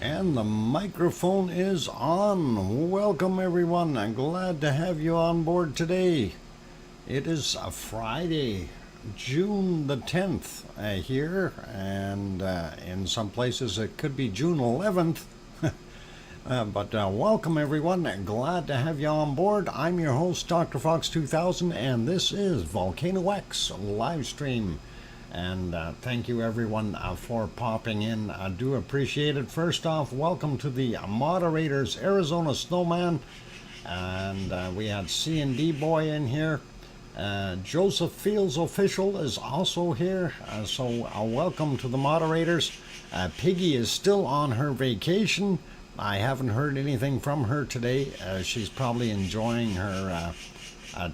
And the microphone is on. Welcome everyone. I'm glad to have you on board today. It is a Friday, June the 10th here, and in some places it could be June 11th. But welcome everyone. Glad to have you on board. I'm your host, DrFox2000, and this is VolcanoX live stream. And thank you everyone for popping in. I do appreciate it. First off, welcome to the moderators, Arizona Snowman, and we had C&D Boy in here. Joseph Fields Official is also here, so welcome to the moderators. Piggy is still on her vacation. I haven't heard anything from her today. She's probably enjoying her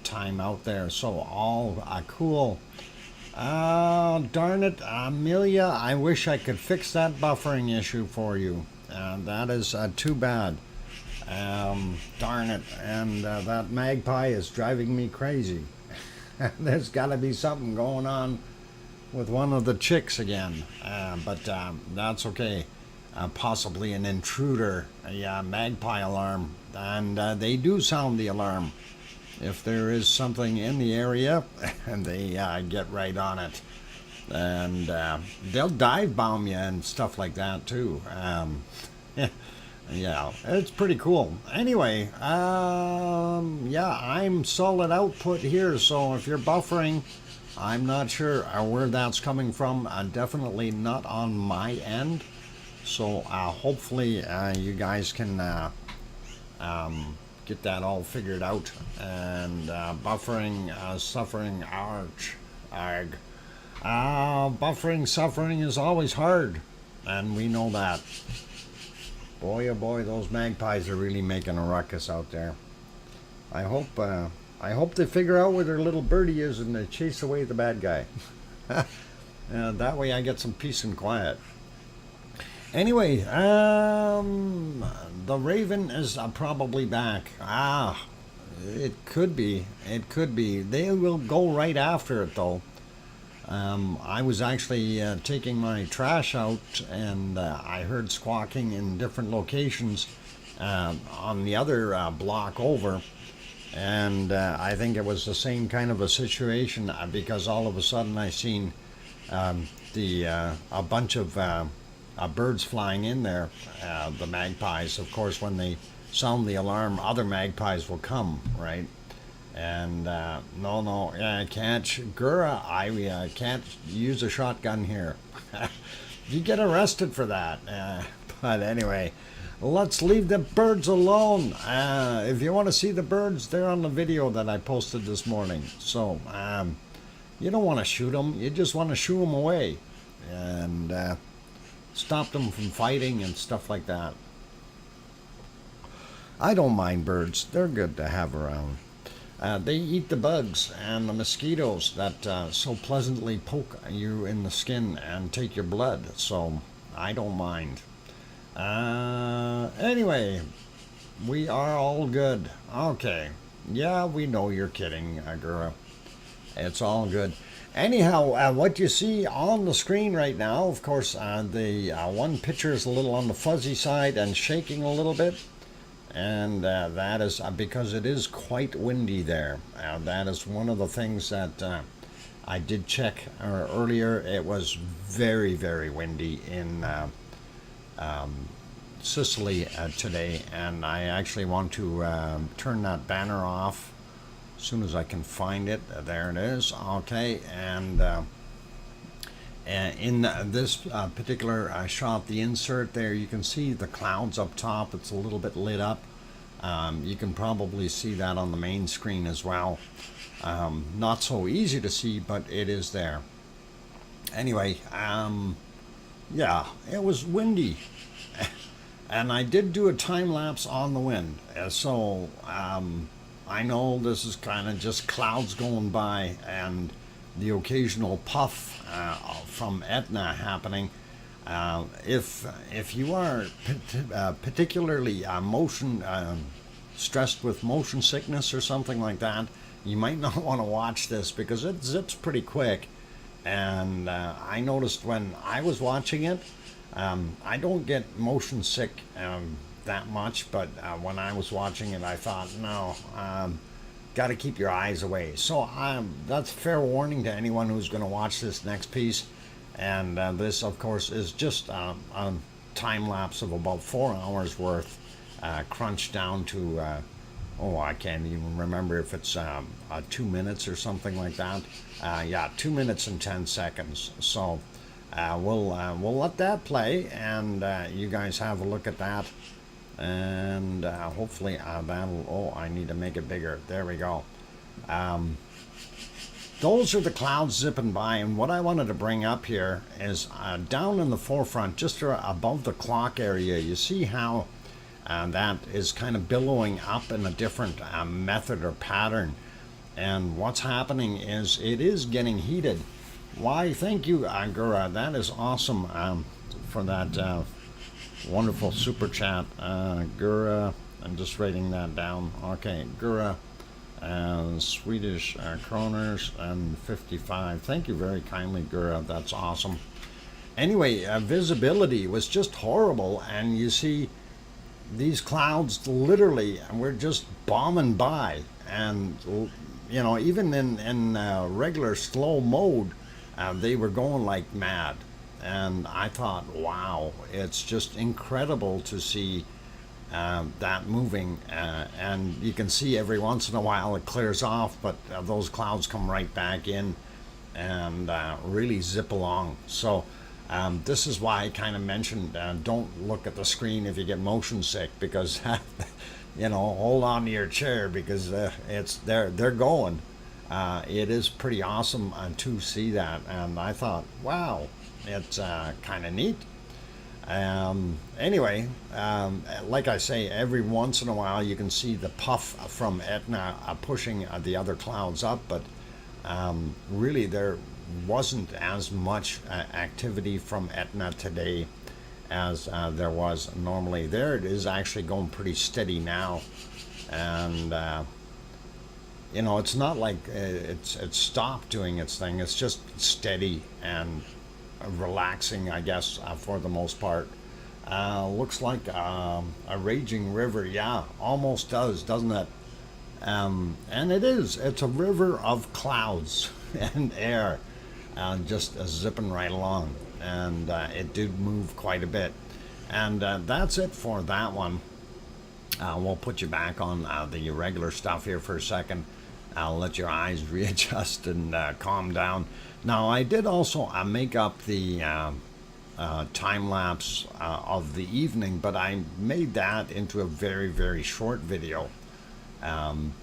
time out there, so all cool. Darn it, Amelia, I wish I could fix that buffering issue for you. That is too bad. Darn it, and that Magpie is driving me crazy. There's got to be something going on with one of the chicks again, but that's okay. Possibly an intruder, a Magpie alarm. and they do sound the alarm if there is something in the area, and they get right on it. And they'll dive bomb you and stuff like that too. Yeah, it's pretty cool. Anyway, yeah, I'm solid output here, so if you're buffering, I'm not sure where that's coming from. Definitely not on my end. So hopefully you guys can get that all figured out. And buffering, suffering, arg. Buffering, suffering is always hard, and we know that. Boy, oh boy, those magpies are really making a ruckus out there. I hope they figure out where their little birdie is and they chase away the bad guy. That way I get some peace and quiet. Anyway, the Raven is probably back. It could be. It could be. They will go right after it, though. I was actually taking my trash out, and I heard squawking in different locations on the other block over. And I think it was the same kind of a situation because all of a sudden I seen a bunch of birds flying in there. The magpies, of course, when they sound the alarm, other magpies will come, right? And no, I can't, Gura, I can't use a shotgun here. You get arrested for that. But anyway, let's leave the birds alone. If you want to see the birds, they're on the video that I posted this morning. So you don't want to shoot them. You just want to shoo them away and stop them from fighting and stuff like that. I don't mind birds. They're good to have around. They eat the bugs and the mosquitoes that so pleasantly poke you in the skin and take your blood, so I don't mind. Anyway, we are all good. Okay. Yeah, we know you're kidding, Gura. It's all good. Anyhow, what you see on the screen right now, of course, the one picture is a little on the fuzzy side and shaking a little bit. And that is because it is quite windy there. That is one of the things that I did check earlier. It was very, very windy in Sicily today, and I actually want to turn that banner off as soon as I can find it. There it is. Okay, and in this particular shot, the insert there, you can see the clouds up top. It's a little bit lit up. You can probably see that on the main screen as well. Not so easy to see, but it is there. Anyway, yeah, it was windy. And I did do a time lapse on the wind. So I know this is kind of just clouds going by and the occasional puff from Etna happening. If you are particularly motion stressed with motion sickness or something like that, you might not want to watch this because it zips pretty quick. And I noticed when I was watching it, I don't get motion sick that much, but when I was watching it, I thought, no, got to keep your eyes away. So that's fair warning to anyone who's going to watch this next piece. And this, of course, is just a time lapse of about 4 hours worth, crunched down to, I can't even remember if it's 2 minutes or something like that. Yeah, 2 minutes and 10 seconds. So we'll let that play, and you guys have a look at that. And hopefully that'll, I need to make it bigger. There we go. Those are the clouds zipping by, and what I wanted to bring up here is down in the forefront, just above the clock area, you see how that is kind of billowing up in a different method or pattern. And what's happening is it is getting heated. Why, thank you, Gura. That is awesome for that wonderful super chat. Gura, I'm just writing that down. Okay, Gura. Swedish kroners and 55. Thank you very kindly, Gura. That's awesome. Anyway, visibility was just horrible, and you see these clouds literally were just bombing by, and you know, even in regular slow mode, they were going like mad. And I thought, wow, it's just incredible to see that moving. And you can see every once in a while it clears off, but those clouds come right back in and really zip along. So this is why I kind of mentioned don't look at the screen if you get motion sick, because you know, hold on to your chair, because they're going. It is pretty awesome to see that, and I thought, wow, it's kind of neat. Anyway, like I say, every once in a while you can see the puff from Etna pushing the other clouds up, but really there wasn't as much activity from Etna today as there was normally. There it is actually going pretty steady now, and you know, it's not like it's stopped doing its thing. It's just steady and relaxing, I guess, for the most part. Looks like a raging river. Yeah, almost does, doesn't it? And it is. It's a river of clouds and air, just zipping right along. And it did move quite a bit. And that's it for that one. We'll put you back on the regular stuff here for a second. I'll let your eyes readjust and calm down. Now, I did also make up the time lapse of the evening, but I made that into a very, very short video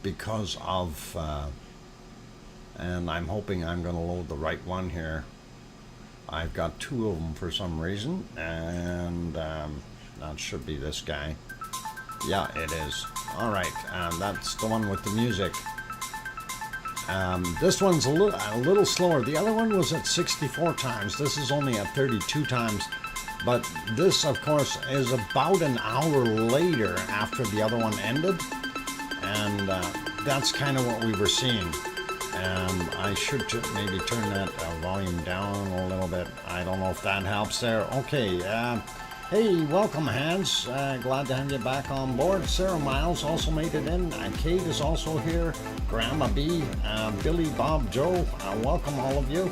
because of, and I'm hoping I'm going to load the right one here. I've got two of them for some reason, and that should be this guy. Yeah, it is. All right, that's the one with the music. This one's a little slower. The other one was at 64 times. This is only at 32 times. But this, of course, is about an hour later after the other one ended. And that's kind of what we were seeing. And I should maybe turn that volume down a little bit. I don't know if that helps there. Okay. Hey, welcome, Hans. Glad to have you back on board. Sarah Miles also made it in. Kate is also here. Grandma B, Billy, Bob, Joe. Welcome, all of you.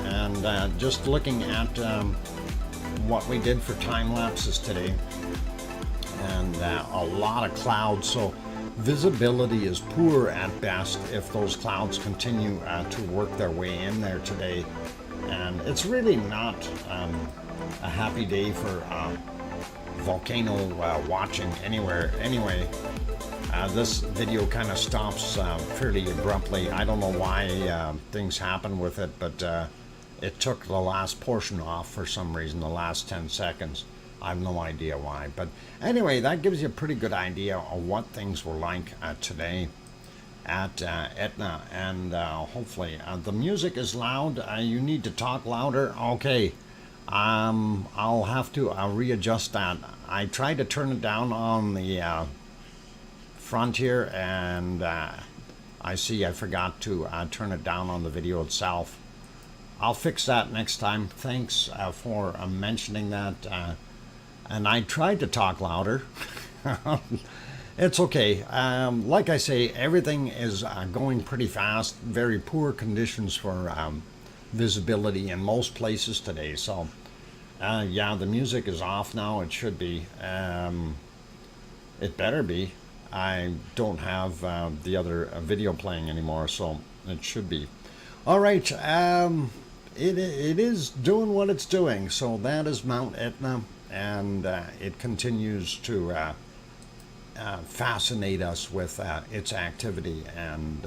And just looking at what we did for time lapses today. And a lot of clouds. So visibility is poor at best if those clouds continue to work their way in there today. And it's really not a happy day for volcano watching anywhere. Anyway, this video kind of stops fairly abruptly. I don't know why things happen with it, but it took the last portion off for some reason, the last 10 seconds. I have no idea why. But anyway, that gives you a pretty good idea of what things were like today at Etna. And hopefully the music is loud. You need to talk louder. Okay. I'll have to readjust that. I tried to turn it down on the front here, and I see I forgot to turn it down on the video itself. I'll fix that next time. Thanks for mentioning that. And I tried to talk louder. It's okay. Like I say, everything is going pretty fast. Very poor conditions for visibility in most places today. So yeah, the music is off now. It should be. It better be. I don't have the other video playing anymore, so it should be. All right. It is doing what it's doing. So that is Mount Etna, and it continues to fascinate us with its activity, and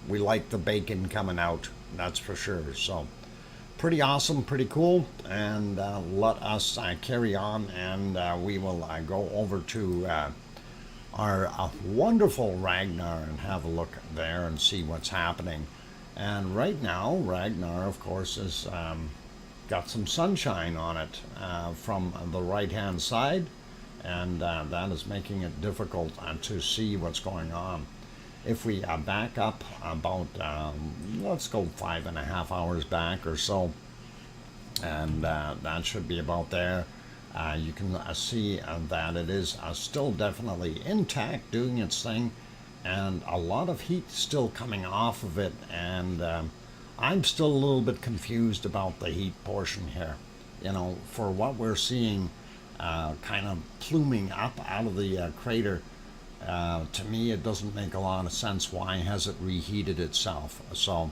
we like the bacon coming out, that's for sure. So pretty awesome, pretty cool, and let us carry on, and we will go over to our wonderful Ragnar and have a look there and see what's happening. And right now Ragnar, of course, is got some sunshine on it from the right hand side, and that is making it difficult to see what's going on. If we back up about, let's go 5.5 hours back or so, and that should be about there. You can see that it is still definitely intact, doing its thing, and a lot of heat still coming off of it, and I'm still a little bit confused about the heat portion here. You know, for what we're seeing kind of pluming up out of the crater, to me it doesn't make a lot of sense. Why has it reheated itself? So,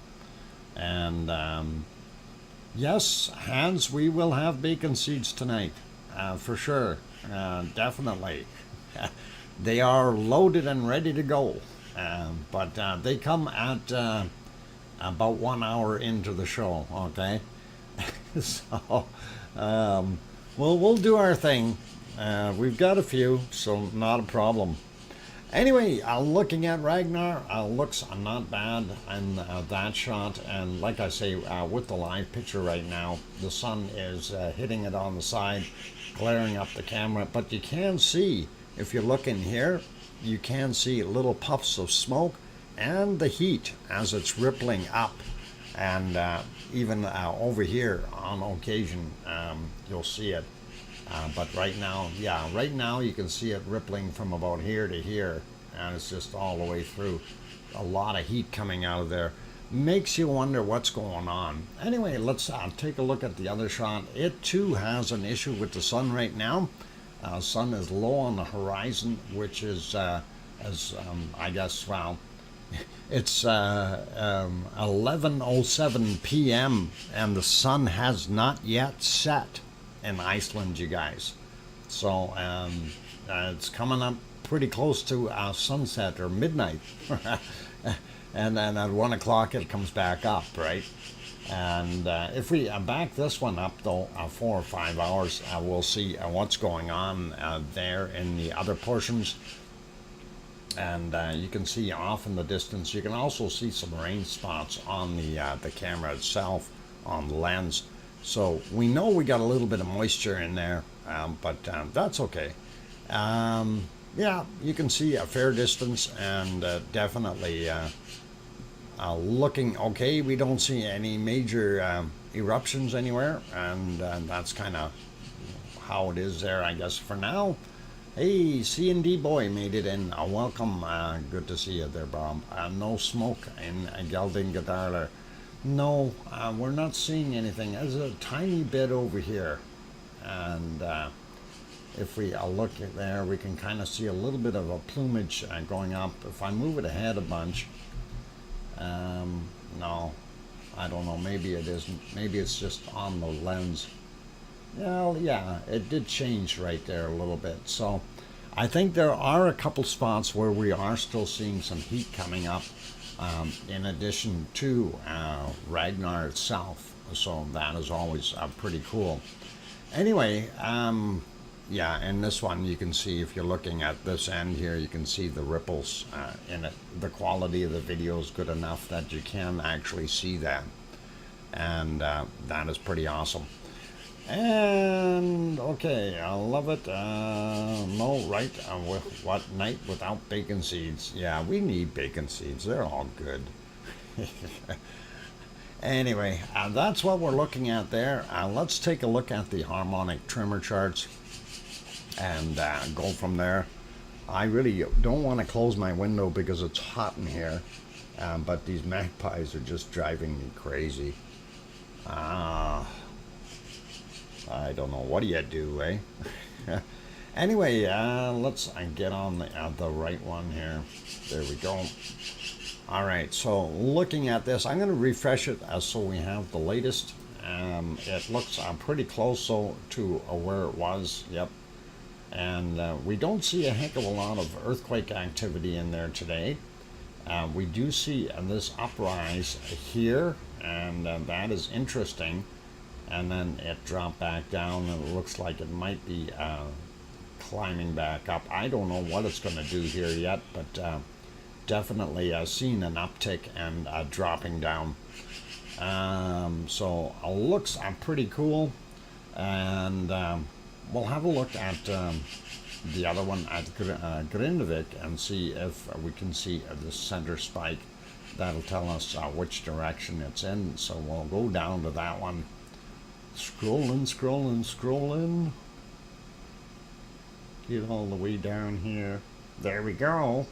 and yes, Hans, we will have bacon seeds tonight, for sure, definitely. They are loaded and ready to go, but they come at about 1 hour into the show, okay? So, we'll do our thing. We've got a few, so not a problem. Anyway, looking at Ragnar, looks not bad in that shot, and like I say, with the live picture right now, the sun is hitting it on the side, glaring up the camera, but you can see, if you look in here, you can see little puffs of smoke and the heat as it's rippling up, and even over here on occasion you'll see it. But right now, yeah, right now you can see it rippling from about here to here, and it's just all the way through. A lot of heat coming out of there. Makes you wonder what's going on. Anyway, let's take a look at the other shot. It too has an issue with the sun right now. Sun is low on the horizon, which is, I guess, well, it's 11:07 p.m. and the sun has not yet set in Iceland, you guys. So it's coming up pretty close to sunset or midnight. And then at 1 o'clock it comes back up, right? And if we back this one up, though, 4 or 5 hours, we'll see what's going on there in the other portions. And you can see off in the distance. You can also see some rain spots on the camera itself, on the lens. So we know we got a little bit of moisture in there, but that's okay. Yeah, you can see a fair distance, and definitely looking okay. We don't see any major eruptions anywhere, and that's kind of how it is there, I guess, for now. Hey, C&D boy made it in. Welcome. Good to see you there, Bob. No smoke in Geldingadar. No, we're not seeing anything. There's a tiny bit over here, and if we look at there, we can kind of see a little bit of a plumage going up. If I move it ahead a bunch, no, I don't know, maybe it isn't. Maybe it's just on the lens. Well, yeah, it did change right there a little bit. So I think there are a couple spots where we are still seeing some heat coming up, in addition to Ragnar itself. So that is always pretty cool. Anyway, yeah, in this one you can see, if you're looking at this end here, you can see the ripples in it. The quality of the video is good enough that you can actually see that, and that is pretty awesome. And okay, I love it. No, right? What night without bacon seeds? Yeah, we need bacon seeds. They're all good. Anyway, that's what we're looking at there. Let's take a look at the harmonic tremor charts and go from there. I really don't want to close my window because it's hot in here, but these magpies are just driving me crazy. I don't know. What do you do, eh? Anyway, let's get on the right one here. There we go. All right, so looking at this, I'm going to refresh it so we have the latest. It looks pretty close to where it was. Yep. And we don't see a heck of a lot of earthquake activity in there today. We do see this uprise here, and that is interesting. And then it dropped back down, and it looks like it might be climbing back up. I don't know what it's going to do here yet, but definitely seen an uptick and dropping down. So it looks pretty cool, and we'll have a look at the other one at Grindavik and see if we can see the center spike. That'll tell us which direction it's in, so we'll go down to that one. Scrolling. Get all the way down here. There we go.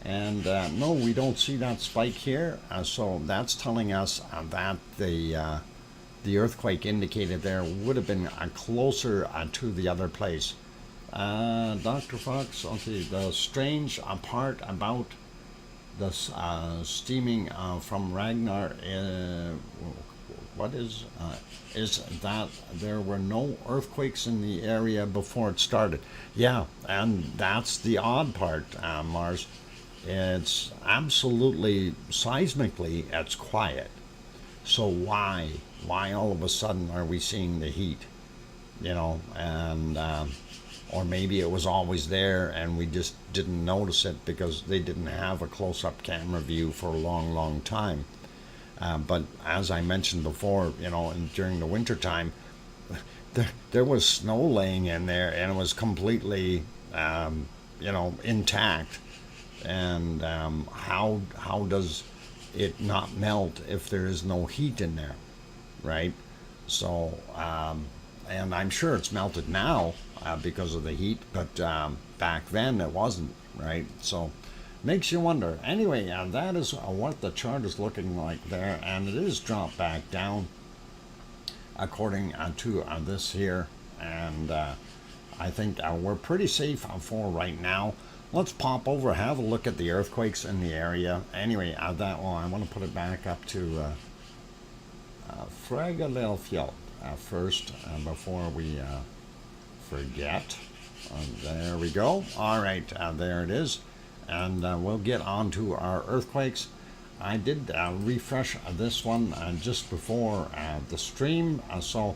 And no, we don't see that spike here. So that's telling us that the earthquake indicated there would have been closer to the other place. Dr. Fox, okay, the strange part about the steaming from Ragnar, what is that there were no earthquakes in the area before it started. Yeah, and that's the odd part, Mars. It's absolutely, seismically, it's quiet. So why all of a sudden are we seeing the heat? You know, and or maybe it was always there and we just didn't notice it because they didn't have a close-up camera view for a long time. But as I mentioned before, you know, during the winter time, there was snow laying in there and it was completely, you know, intact. And how does it not melt if there is no heat in there, right? So, and I'm sure it's melted now because of the heat, but back then it wasn't, right? So makes you wonder. Anyway, that is what the chart is looking like there, and it is dropped back down according to this here, and I think we're pretty safe for right now. Let's pop over, have a look at the earthquakes in the area. Anyway, that one, I want to put it back up to Philadelphia first before we forget. There we go. All right, there it is. And we'll get on to our earthquakes. I did refresh this one just before the stream, so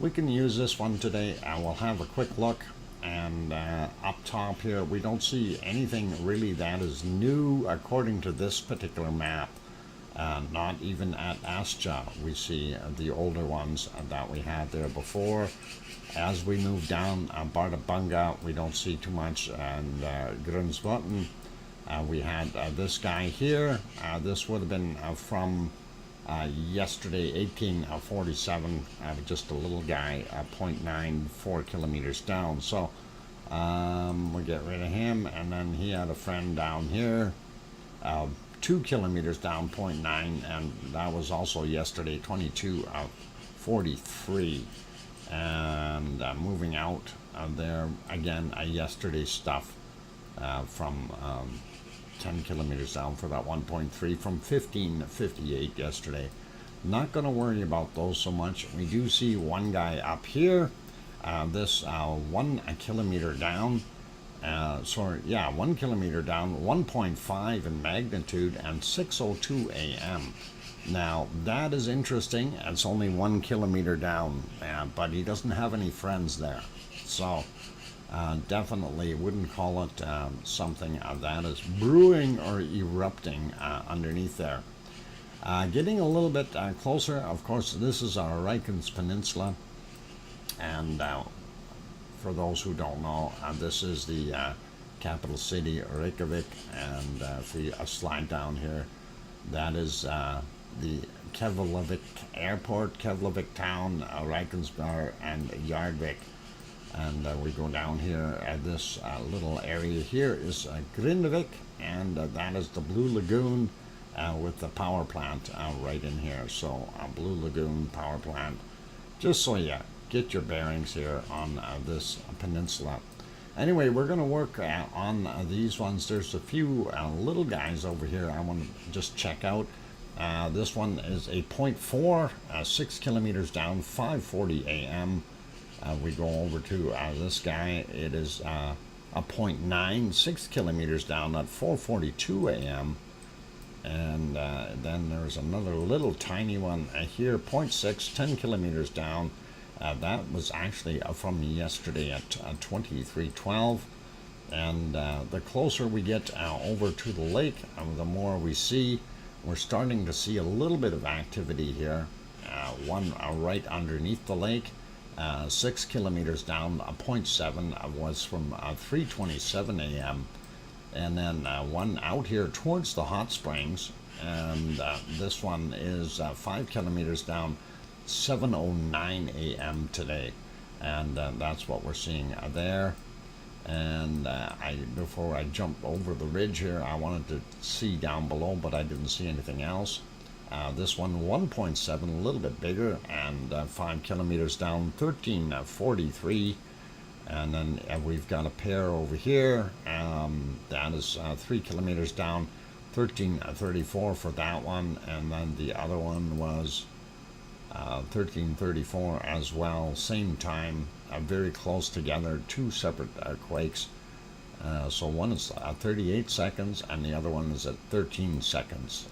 we can use this one today. We'll have a quick look. And up top here, we don't see anything really that is new according to this particular map. Not even at Astra. We see the older ones that we had there before. As we move down Bardabunga, we don't see too much. And Grunsbutton, we had this guy here. This would have been from yesterday, 1847, just a little guy, 0.94 kilometers down. So we'll get rid of him. And then he had a friend down here, 2 kilometers down, 0.9, and that was also yesterday, 2243. And moving out there again, yesterday's stuff from 10 kilometers down for that 1.3 from 1558 yesterday. Not going to worry about those so much. We do see one guy up here, this 1 kilometer down, 1 kilometer down, 1.5 in magnitude, and 6:02 a.m. Now that is interesting. It's only 1 kilometer down, but he doesn't have any friends there, so definitely wouldn't call it something that is brewing or erupting underneath there. Getting a little bit closer, of course, this is our Reykjanes Peninsula, and for those who don't know, this is the capital city, Reykjavik, and if we slide down here, that is the Keflavik Airport, Keflavik Town, Reykjanesbær, and Jarvik. And we go down here, this little area here is Grindavik, and that is the Blue Lagoon with the power plant right in here. So Blue Lagoon power plant, just so you get your bearings here on this peninsula. Anyway, we're going to work on these ones. There's a few little guys over here I want to just check out. This one is a 0.4, 6 kilometers down, 5:40 a.m. We go over to this guy. It is a 0.9, 6 kilometers down at 4:42 a.m. And then there's another little tiny one here, 0.6, 10 kilometers down. That was actually from yesterday at 23:12. And the closer we get over to the lake, the more we see. We're starting to see a little bit of activity here. One right underneath the lake. 6 kilometers down, 0.7 was from 3:27 a.m. And then one out here towards the hot springs, and this one is 5 kilometers down, 7:09 a.m. today, and that's what we're seeing there. And before I jump over the ridge here, I wanted to see down below, but I didn't see anything else. This one 1.7, a little bit bigger, and 5 kilometers down, 1343. And then we've got a pair over here, that is 3 kilometers down, 1334 for that one, and then the other one was 1334 as well, same time, very close together, two separate quakes. So one is 38 seconds and the other one is at 13 seconds.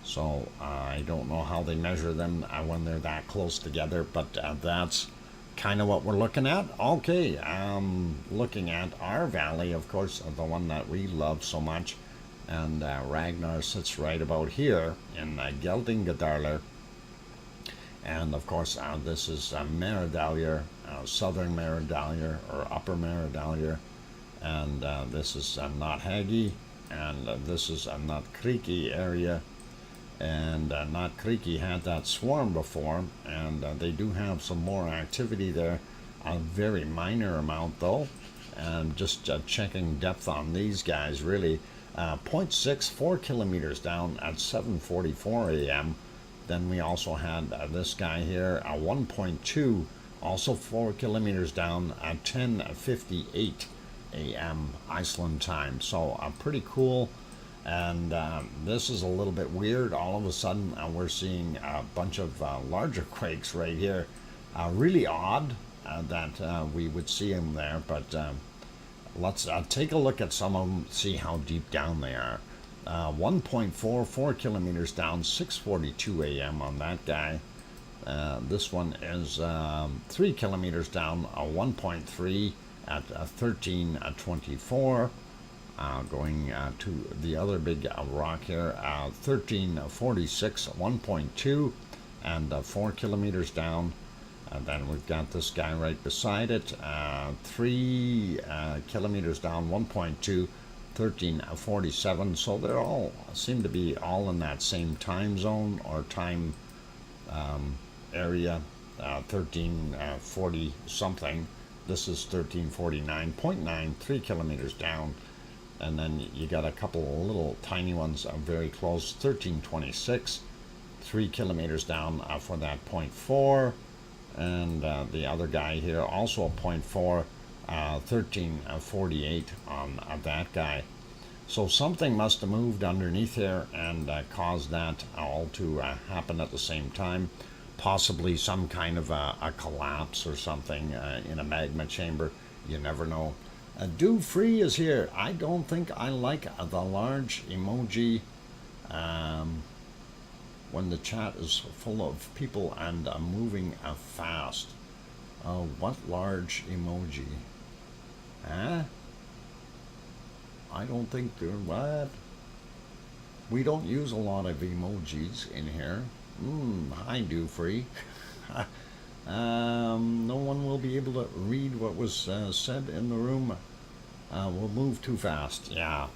So I don't know how they measure them when they're that close together, but that's kind of what we're looking at. Okay, looking at our valley, of course, the one that we love so much, and Ragnar sits right about here in Geldingedaler. And of course, this is Meridalier, Southern Meridalier or Upper Meridalier, and this is Not Hagi, and this is Not Creaky area. And Not Creaky had that swarm before, and they do have some more activity there, a very minor amount though. And just checking depth on these guys, really 0.6, 4 kilometers down at 7:44 a.m. Then we also had this guy here, 1.2, also 4 kilometers down at 10:58 a.m. Iceland time. So pretty cool. And this is a little bit weird. All of a sudden, we're seeing a bunch of larger quakes right here. Really odd that we would see them there, but let's take a look at some of them, see how deep down they are. 1.4, 4 kilometers down, 6:42 a.m. on that guy. This one is 3 kilometers down, 1.3 at 13:24. Going to the other big rock here, 1346, 1.2 and 4 kilometers down. And then we've got this guy right beside it, 3 kilometers down, 1.2, 1347. So they're all seem to be all in that same time zone or time area, 1340 something. This is 1349.9, 3 kilometers down. And then you got a couple of little tiny ones very close, 1326, 3 kilometers down for that 0.4. And the other guy here, also a 0.4, 1348 on that guy. So something must have moved underneath here and caused that all to happen at the same time. Possibly some kind of a collapse or something in a magma chamber. You never know. Do Free is here. I don't think I like the large emoji when the chat is full of people and moving fast. What large emoji? Huh? I don't think they're what? We don't use a lot of emojis in here. Hi, Do Free. No one will be able to read what was said in the room. We'll move too fast. Yeah.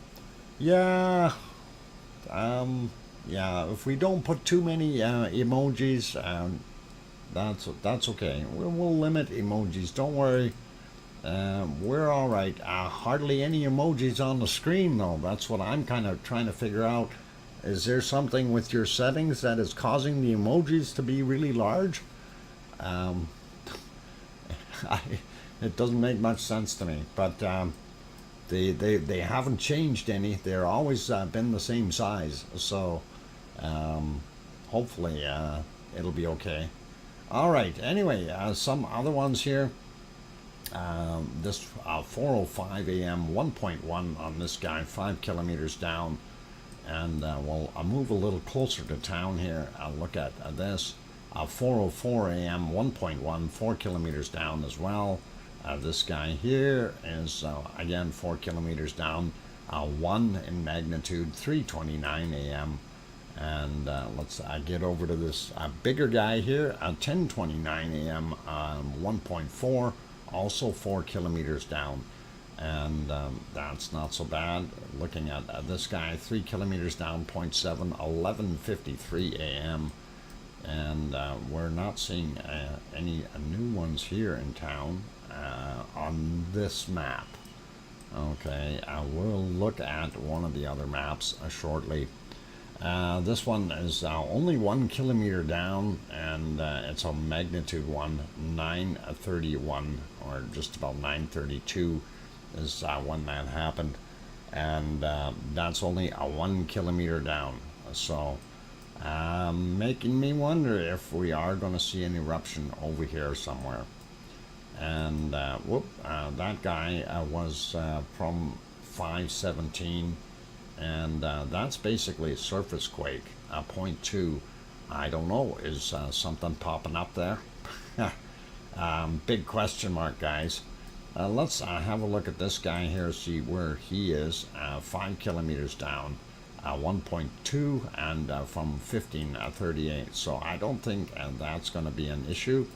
Yeah. If we don't put too many emojis, that's okay. We'll limit emojis. Don't worry. We're all right. Hardly any emojis on the screen, though. That's what I'm kind of trying to figure out. Is there something with your settings that is causing the emojis to be really large? It doesn't make much sense to me, but they haven't changed any. They're always been the same size, so hopefully it'll be okay. All right, anyway, some other ones here. This 4:05 a.m. 1.1 on this guy, 5 kilometers down, and we'll move a little closer to town here. I'll look at this. 4:04 a.m. 1.1, 4 kilometers down as well. This guy here is again 4 kilometers down, 1 in magnitude, 3:29 a.m. And let's get over to this bigger guy here, 10:29 a.m. 1.4, also 4 kilometers down. And that's not so bad. Looking at this guy, 3 kilometers down, 0.7, 11:53 a.m. And we're not seeing any new ones here in town. on this map. Okay, we'll look at one of the other maps shortly. This one is only 1 kilometer down, and it's a magnitude 1, 931, or just about 932 is when that happened. And that's only a 1 kilometer down. So making me wonder if we are going to see an eruption over here somewhere. And that guy was from 517, and that's basically a surface quake. 0.2, I don't know, is something popping up there? Big question mark, guys. Let's have a look at this guy here, see where he is. 5 kilometers down, 1.2, and from 1538. So I don't think that's going to be an issue.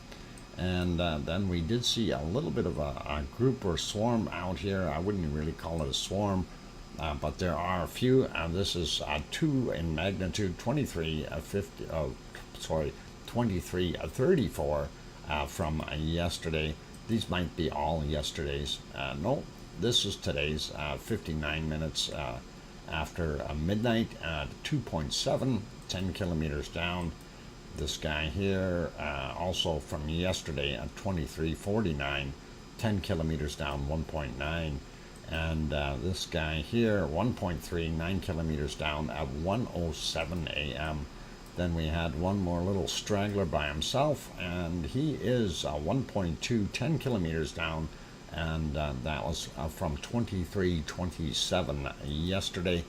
And then we did see a little bit of a group or swarm out here. I wouldn't really call it a swarm, but there are a few. This is 2 in magnitude, 2334 from yesterday. These might be all yesterday's. No, this is today's, 59 minutes after midnight, 2.7, 10 kilometers down. This guy here, also from yesterday at 2349, 10 kilometers down, 1.9. And this guy here, 1.3, 9 kilometers down at 1:07 a.m. Then we had one more little straggler by himself, and he is 1.2, 10 kilometers down, and that was from 2327 yesterday.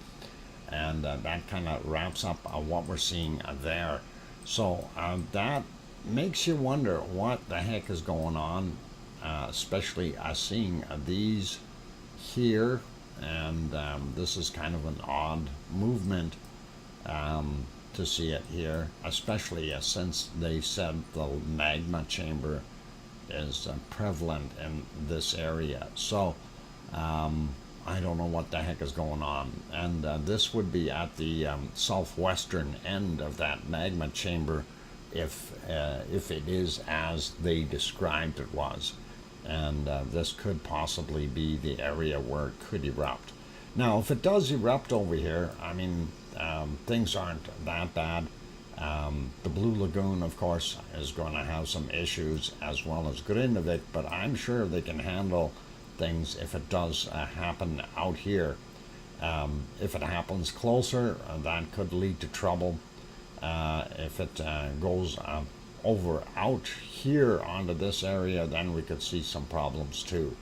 And that kind of wraps up what we're seeing there. So that makes you wonder what the heck is going on, especially seeing these here, and this is kind of an odd movement to see it here, especially since they said the magma chamber is prevalent in this area. So I don't know what the heck is going on, and this would be at the southwestern end of that magma chamber, if it is as they described it was, and this could possibly be the area where it could erupt. Now, if it does erupt over here, I mean, things aren't that bad. The Blue Lagoon, of course, is going to have some issues, as well as Grindavik, but I'm sure they can handle things if it does happen out here. If it happens closer, that could lead to trouble. If it goes over out here onto this area, then we could see some problems too.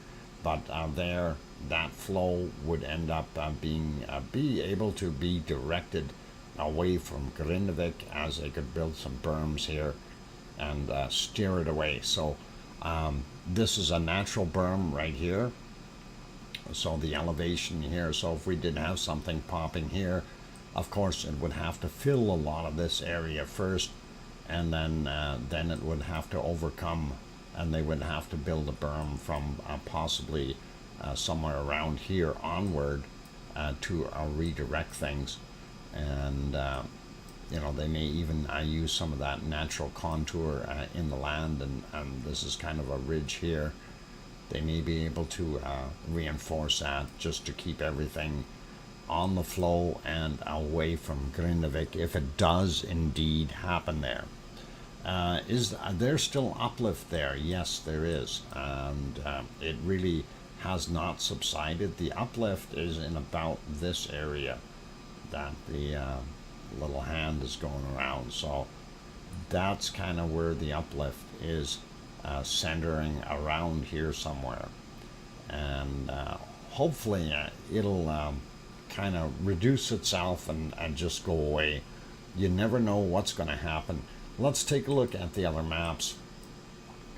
But there, that flow would end up be able to be directed away from Grindavik, as they could build some berms here and steer it away. So this is a natural berm right here, so the elevation here, so if we did have something popping here, of course it would have to fill a lot of this area first, and then it would have to overcome, and they would have to build a berm from possibly somewhere around here onward to redirect things. And you know, they may even use some of that natural contour in the land, and this is kind of a ridge here. They may be able to reinforce that just to keep everything on the flow and away from Grindavik, if it does indeed happen there. Is there still uplift there? Yes, there is, and it really has not subsided. The uplift is in about this area that the little hand is going around, so that's kind of where the uplift is, centering around here somewhere, and hopefully it'll kind of reduce itself and just go away. You never know what's going to happen. Let's take a look at the other maps,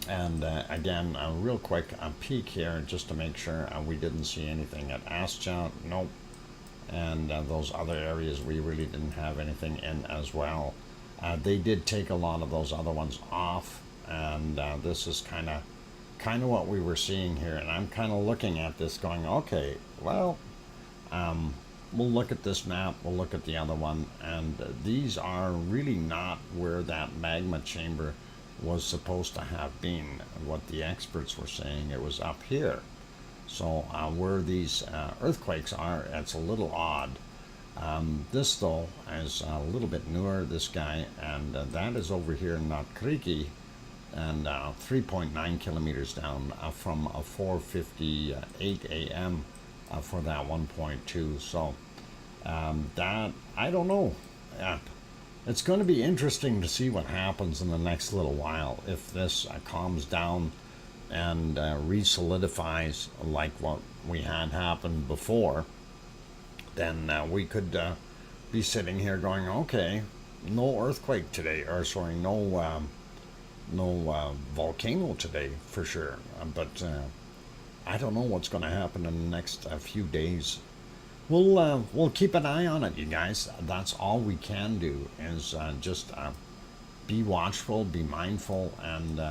and again, a real quick peek here just to make sure we didn't see anything at Astja. Nope. And those other areas we really didn't have anything in as well. They did take a lot of those other ones off, and this is kind of what we were seeing here. And I'm kind of looking at this going, okay, well, we'll look at this map, we'll look at the other one, and these are really not where that magma chamber was supposed to have been. What the experts were saying, it was up here. So where these earthquakes are, it's a little odd. This though is a little bit newer, this guy, and that is over here in Nakriki, and 3.9 kilometers down from 4:58 a.m. For that 1.2. So that, I don't know. It's going to be interesting to see what happens in the next little while if this calms down and re-solidifies like what we had happened before. Then we could be sitting here going, okay, no earthquake today, or sorry, no volcano today for sure. But I don't know what's going to happen in the next few days. We'll keep an eye on it, you guys. That's all we can do is just be watchful, be mindful, and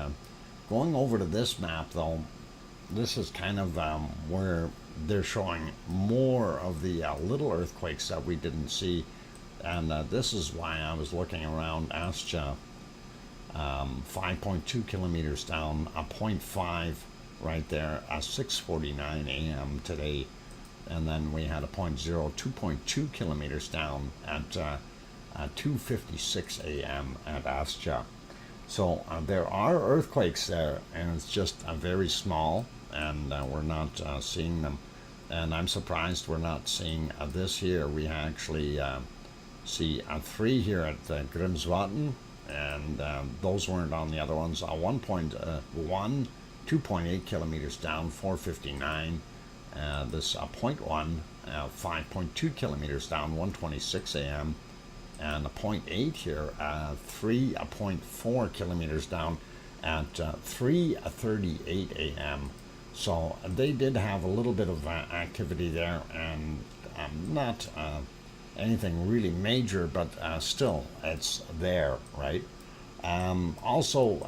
going over to this map though. This is kind of where they're showing more of the little earthquakes that we didn't see, and this is why I was looking around Astja, 5.2 kilometers down, a 0.5 right there at 6:49 a.m. today, and then we had a 0.0, 2.2 kilometers down at 2:56 a.m. at Astja. So there are earthquakes there, and it's just very small, and we're not seeing them. And I'm surprised we're not seeing this here. We actually see 3 here at Grimsvatn, and those weren't on the other ones. 1.1, 2.8 kilometers down, 4:59. This 0.1, 5.2 kilometers down, 1:26 a.m. And a 0.8 here, 3.4 kilometers down at 3:38 a.m. So they did have a little bit of activity there, and not anything really major, but still, it's there, right? Also,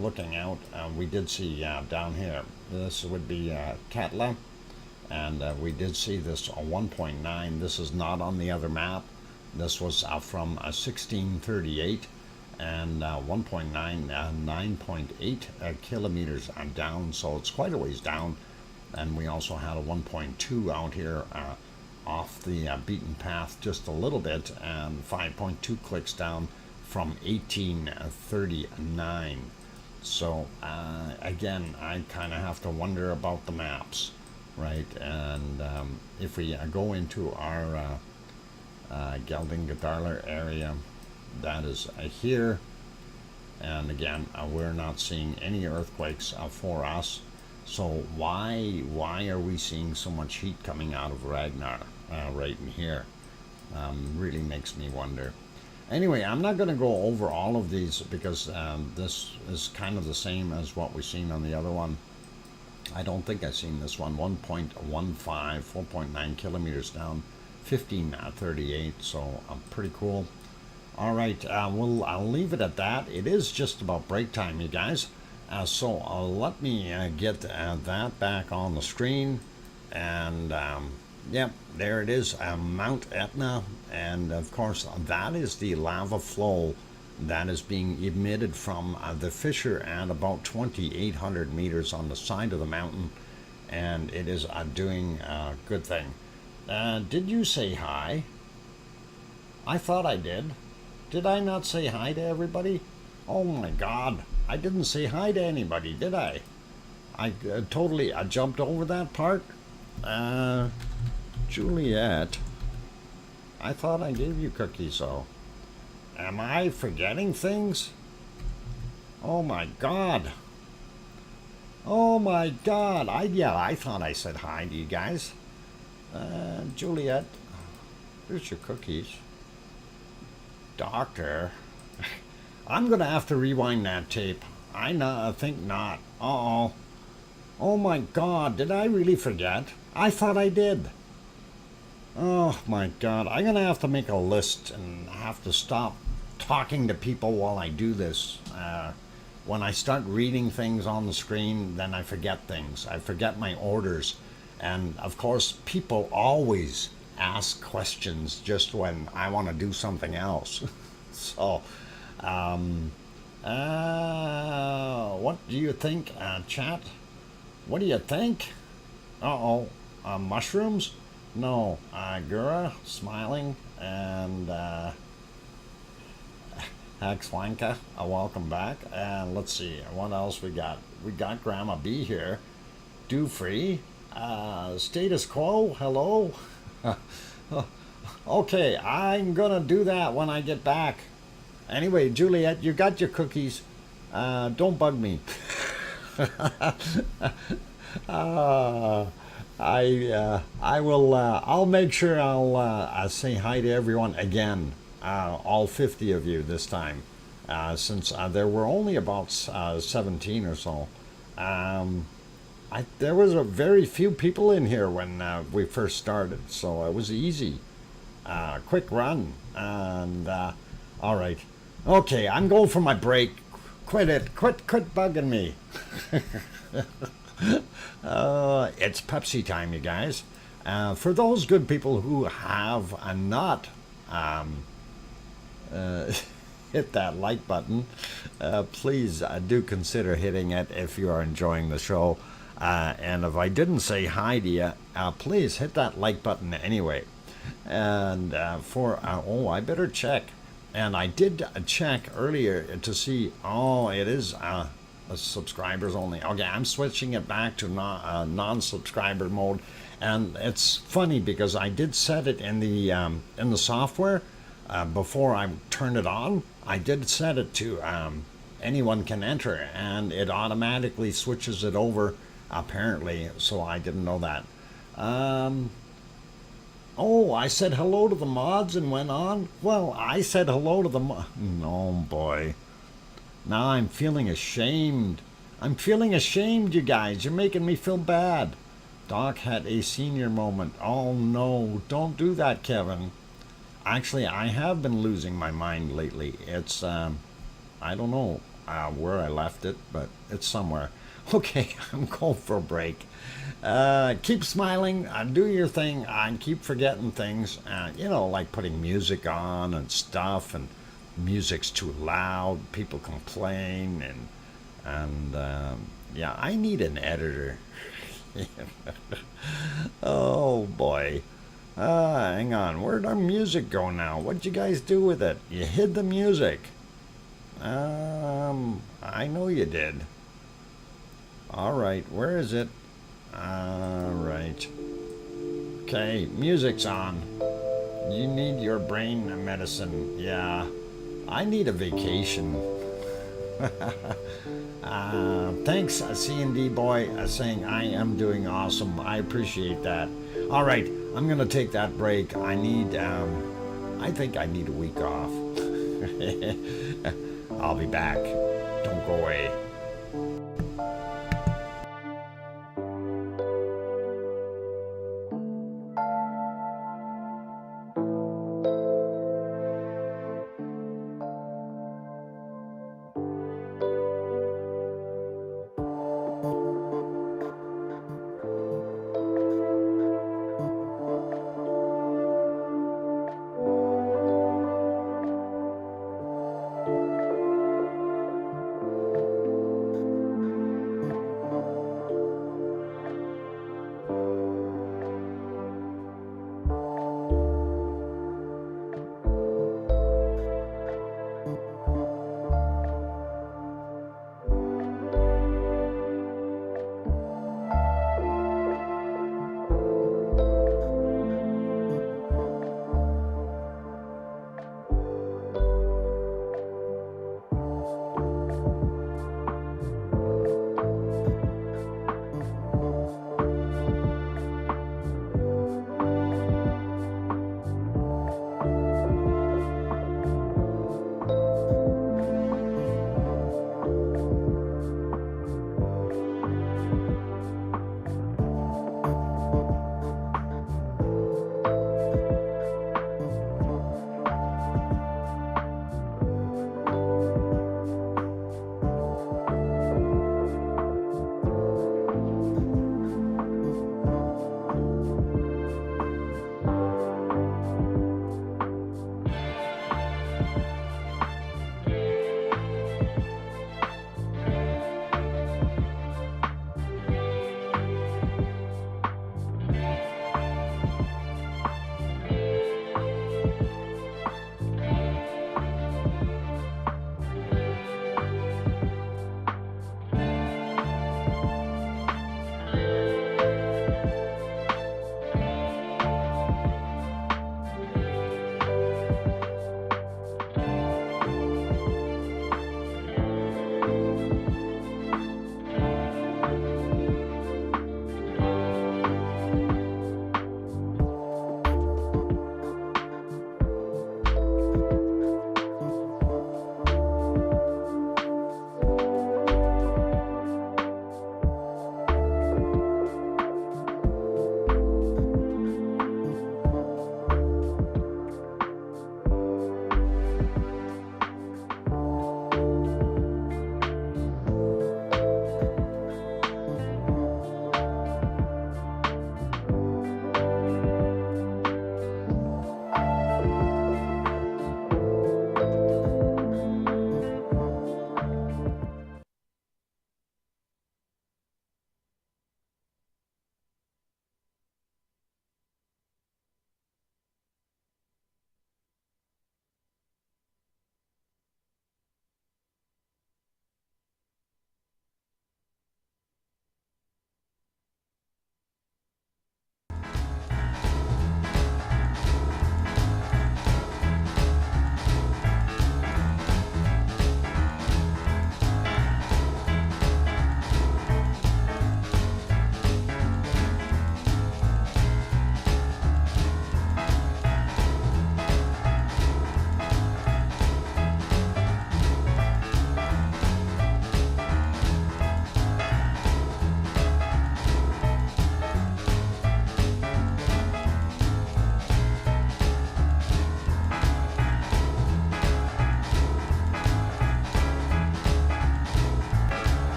looking out, we did see down here, this would be Katla, and we did see this 1.9. This is not on the other map. This was from 1638, and 1.9, 9.8 kilometers down, so it's quite a ways down. And we also had a 1.2 out here off the beaten path just a little bit, and 5.2 clicks down from 1839. So again, I kind of have to wonder about the maps, right? And if we go into our Geldingadarler area, that is here, and again, we're not seeing any earthquakes for us. So why are we seeing so much heat coming out of Ragnar right in here? Really makes me wonder. Anyway, I'm not going to go over all of these because this is kind of the same as what we've seen on the other one. I don't think I've seen this one. 1.15, 4.9 kilometers down, 15:38. So pretty cool. All right, I'll leave it at that. It is just about break time, you guys. So let me get that back on the screen, and yep, there it is, Mount Etna, and of course that is the lava flow that is being emitted from the fissure at about 2,800 meters on the side of the mountain, and it is doing a good thing. Did you say hi? I thought I did. Did I not say hi to everybody? Oh my God, I didn't say hi to anybody, did I? I totally jumped over that part. Juliet, I thought I gave you cookies, though. Am I forgetting things? Oh my God. Oh my God. I thought I said hi to you guys. Juliet, here's your cookies. Doctor, I'm gonna have to rewind that tape. I think not. Uh-oh. Oh my God, did I really forget? I thought I did. Oh my God, I'm gonna have to make a list and have to stop talking to people while I do this. When I start reading things on the screen, then I forget things. I forget my orders. And of course, people always ask questions just when I want to do something else. So, What do you think, chat? What do you think? Uh-oh. Mushrooms? No. Gura, smiling, and Haxwanka, welcome back. And let's see, what else we got? We got Grandma B here. Do free. Status quo, hello. Okay, I'm gonna do that when I get back. Anyway, Juliet, you got your cookies. Don't bug me. uh, I will. I'll make sure I'll say hi to everyone again. All 50 of you this time, since there were only about 17 or so. There was a very few people in here when we first started, so it was easy. Quick run, and all right. Okay, I'm going for my break. Quit it. Quit bugging me. It's Pepsi time, you guys. For those good people who have not hit that like button, please do consider hitting it if you are enjoying the show. And if I didn't say hi to you, please hit that like button anyway. And I better check. And I did check earlier to see, it is subscribers only. Okay, I'm switching it back to non-subscriber mode. And it's funny because I did set it in the software before I turned it on. I did set it to anyone can enter, and it automatically switches it over, apparently, so I didn't know that. I said hello to the mods and went on? Well, I said hello to the Oh, boy. Now I'm feeling ashamed. I'm feeling ashamed, you guys. You're making me feel bad. Doc had a senior moment. Oh, no. Don't do that, Kevin. Actually, I have been losing my mind lately. It's, I don't know where I left it, but it's somewhere. Okay, I'm going for a break. Keep smiling, do your thing, and keep forgetting things, like putting music on and stuff, and music's too loud, people complain, and I need an editor. Oh boy. Hang on, where'd our music go now? What'd you guys do with it? You hid the music. I know you did. Alright, where is it? Alright. Okay, music's on. You need your brain medicine. Yeah. I need a vacation. Thanks, C&D boy, saying I am doing awesome. I appreciate that. Alright, I'm gonna take that break. I think I need a week off. I'll be back. Don't go away.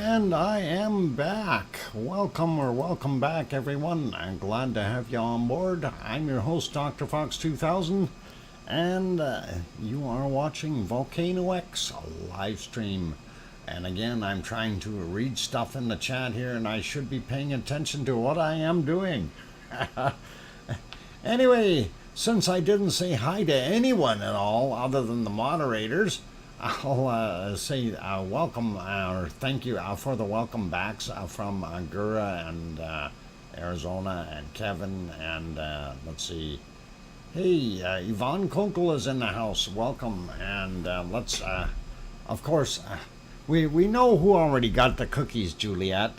And I am back. Welcome back, everyone. I'm glad to have you on board. I'm your host, DrFox2000, and you are watching VolcanoX live stream. And again, I'm trying to read stuff in the chat here, and I should be paying attention to what I am doing. Anyway, since I didn't say hi to anyone at all other than the moderators, I'll say welcome or thank you for the welcome backs from Gura and Arizona and Kevin and let's see. Hey, Yvonne Kunkel is in the house. Welcome. And let's, of course, we know who already got the cookies, Juliet,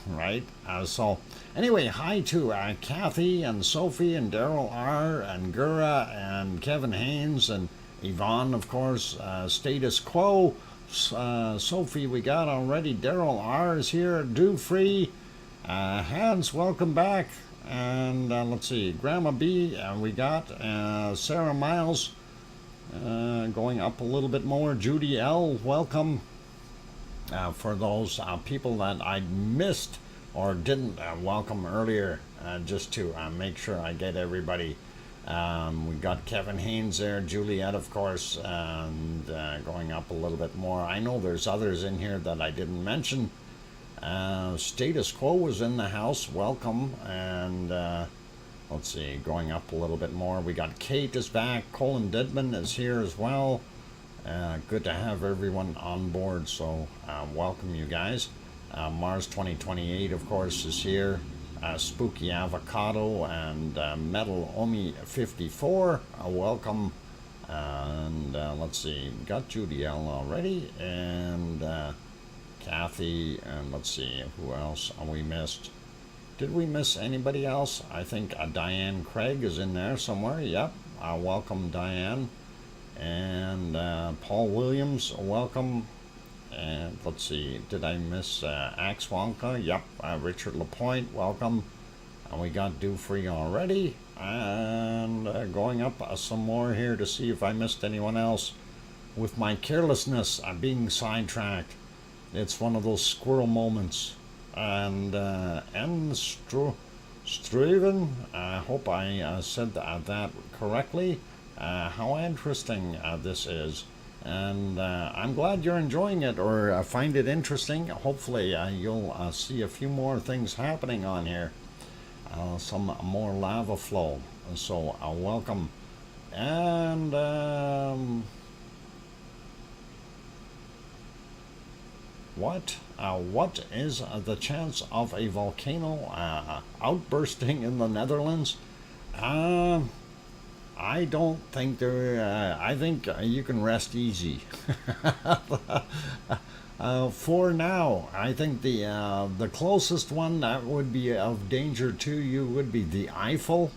right? So anyway, hi to Kathy and Sophie and Daryl R. and Gura and Kevin Haynes and Yvonne, of course, Status Quo, Sophie we got already, Daryl R is here, Do Free, Hans, welcome back, and let's see, Grandma B we got, Sarah Miles, going up a little bit more, Judy L, welcome, for those people that I missed or didn't welcome earlier, just to make sure I get everybody. We got Kevin Haynes there, Juliet, of course, and going up a little bit more. I know there's others in here that I didn't mention. Status Quo was in the house, welcome, and let's see, going up a little bit more. We got Kate is back, Colin Didman is here as well. Good to have everyone on board, so welcome you guys. Mars 2028, of course, is here. Spooky Avocado and Metal Omi 54, welcome. And let's see, got Judy L already, and Kathy, and let's see, who else we missed? Did we miss anybody else? I think Diane Craig is in there somewhere, yep, welcome Diane. And Paul Williams, welcome. And let's see, did I miss Axe Wonka? Yep, Richard Lapointe, welcome. And we got Do Free already. And going up some more here to see if I missed anyone else. With my carelessness, I'm being sidetracked. It's one of those squirrel moments. And Straven, I hope I said that correctly. How interesting this is. And I'm glad you're enjoying it or find it interesting. Hopefully you'll see a few more things happening on here. Some more lava flow. So welcome. And what is the chance of a volcano outbursting in the Netherlands? I don't think there. I think you can rest easy. For now, I think the closest one that would be of danger to you would be the Eiffel,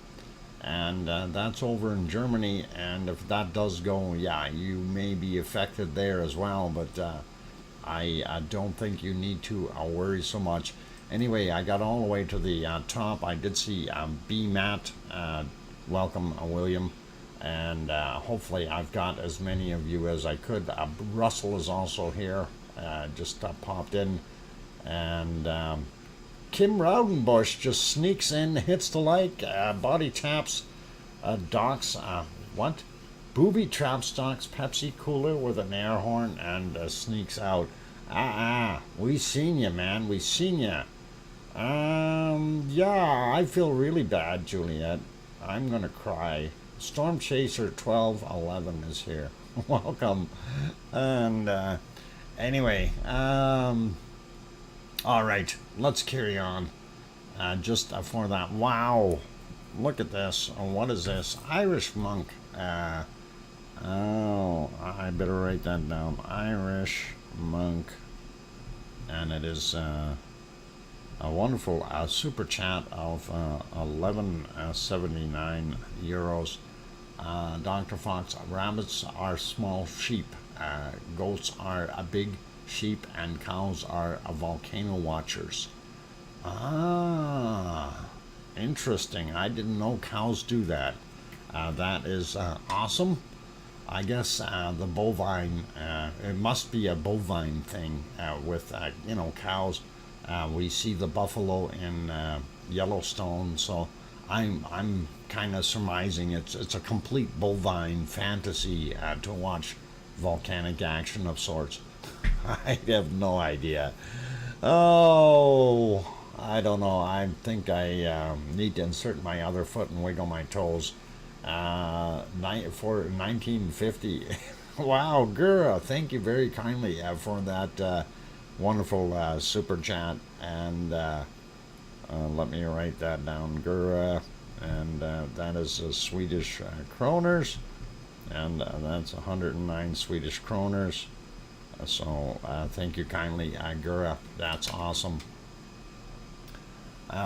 and that's over in Germany. And if that does go, yeah, you may be affected there as well. But I don't think you need to worry so much. Anyway, I got all the way to the top. I did see B Matt. Welcome, William, and hopefully I've got as many of you as I could. Russell is also here, just popped in, and Kim Raudenbush just sneaks in, hits the like, body taps, docks, what? Booby traps docks Pepsi cooler with an air horn and sneaks out. We seen you, man, we seen you. Yeah, I feel really bad, Juliet. I'm gonna cry. Storm Chaser 1211 is here. Welcome. And anyway, all right, let's carry on. Just for that. Wow, look at this. What is this? Irish monk. Oh, I better write that down. Irish monk, and it is a wonderful super chat of 11.79 euros. Dr. Fox, rabbits are small sheep, goats are a big sheep, and cows are volcano watchers. Interesting. I didn't know cows do that. That is awesome. I guess the bovine, it must be a bovine thing with, cows. We see the buffalo in Yellowstone, so I'm kind of surmising it's a complete bovine fantasy to watch volcanic action of sorts. I have no idea. Oh, I don't know. I think I need to insert my other foot and wiggle my toes. For 1950. Wow, Gura, thank you very kindly for that wonderful super chat. And let me write that down, Gura. And that is Swedish kroners. And that's 109 Swedish kroners. So thank you kindly, Gura. That's awesome.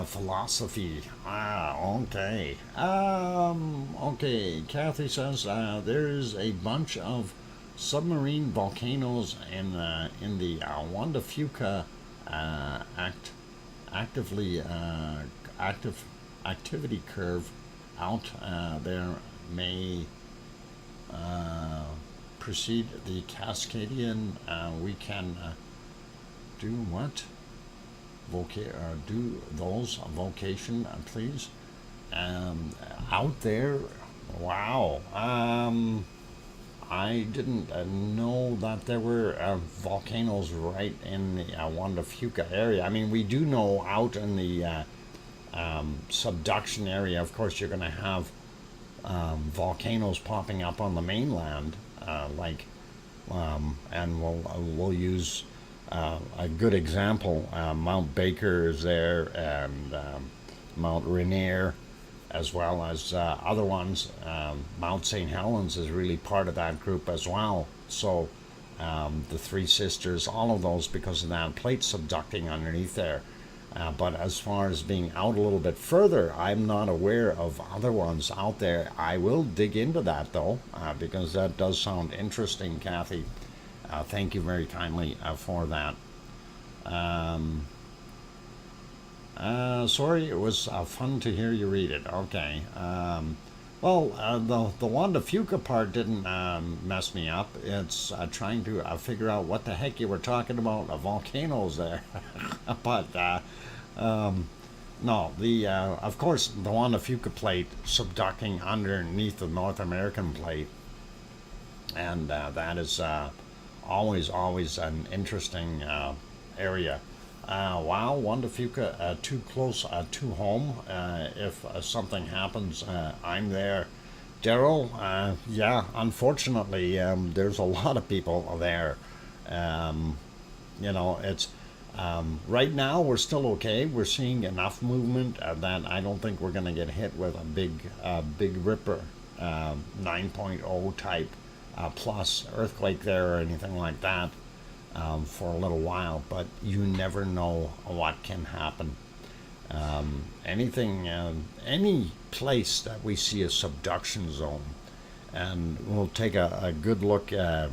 Philosophy. Okay. Okay. Kathy says there's a bunch of submarine volcanoes in the Wanda Fuca active activity curve out there may precede the Cascadian. We can do what? Do those vocation, please. Out there, wow. I didn't know that there were volcanoes right in the Wanda Fuca area. I mean, we do know out in the subduction area, of course, you're going to have volcanoes popping up on the mainland, and we'll use a good example. Mount Baker is there, and Mount Rainier, as well as other ones. Mount St. Helens is really part of that group as well. So the Three Sisters, all of those, because of that plate subducting underneath there. But as far as being out a little bit further, I'm not aware of other ones out there. I will dig into that, though, because that does sound interesting, Kathy. Thank you very kindly for that. Sorry, it was fun to hear you read it. Okay. The Wanda Fuca part didn't mess me up. It's trying to figure out what the heck you were talking about, volcanoes there. But no, of course, the Wanda Fuca plate subducting underneath the North American plate, and that is always an interesting area. Wow, Wanda Fuca, too close to home. If something happens, I'm there. Daryl, yeah, unfortunately, there's a lot of people there. It's right now we're still okay. We're seeing enough movement that I don't think we're going to get hit with a big ripper, 9.0 type plus earthquake there or anything like that for a little while. But you never know what can happen. Any place that we see a subduction zone, and we'll take a good look at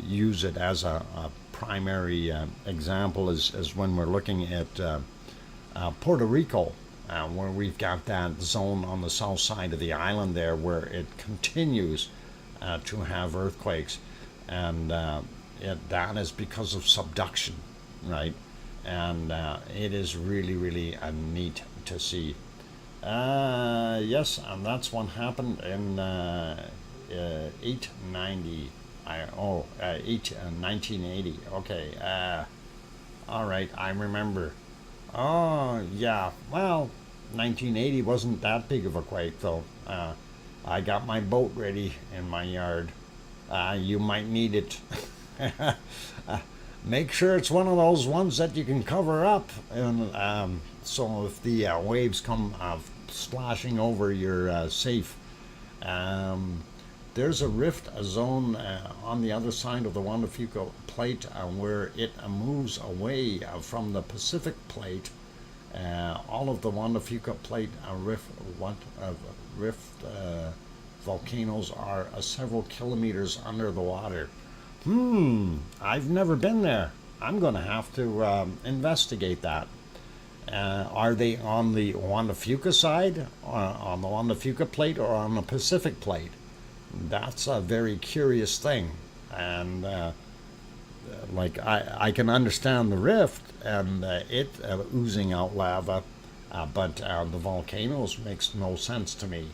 use it as a primary example is when we're looking at Puerto Rico, where we've got that zone on the south side of the island there where it continues to have earthquakes, and that is because of subduction, right? And it is really neat to see. Yes, and that's what happened in 890. 1980. Okay. All right, I remember. Oh, yeah. Well, 1980 wasn't that big of a quake, though. I got my boat ready in my yard. You might need it. Make sure it's one of those ones that you can cover up, and so if the waves come splashing over, you're safe. There's a rift, a zone on the other side of the Wanda Fuca plate where it moves away from the Pacific plate. All of the Wanda Fuca plate rift volcanoes are several kilometers under the water. I've never been there. I'm going to have to investigate that. Are they on the Wanda Fuca side, on the Wanda Fuca plate, or on the Pacific plate? That's a very curious thing. And like I can understand the rift and it oozing out lava, but the volcanoes makes no sense to me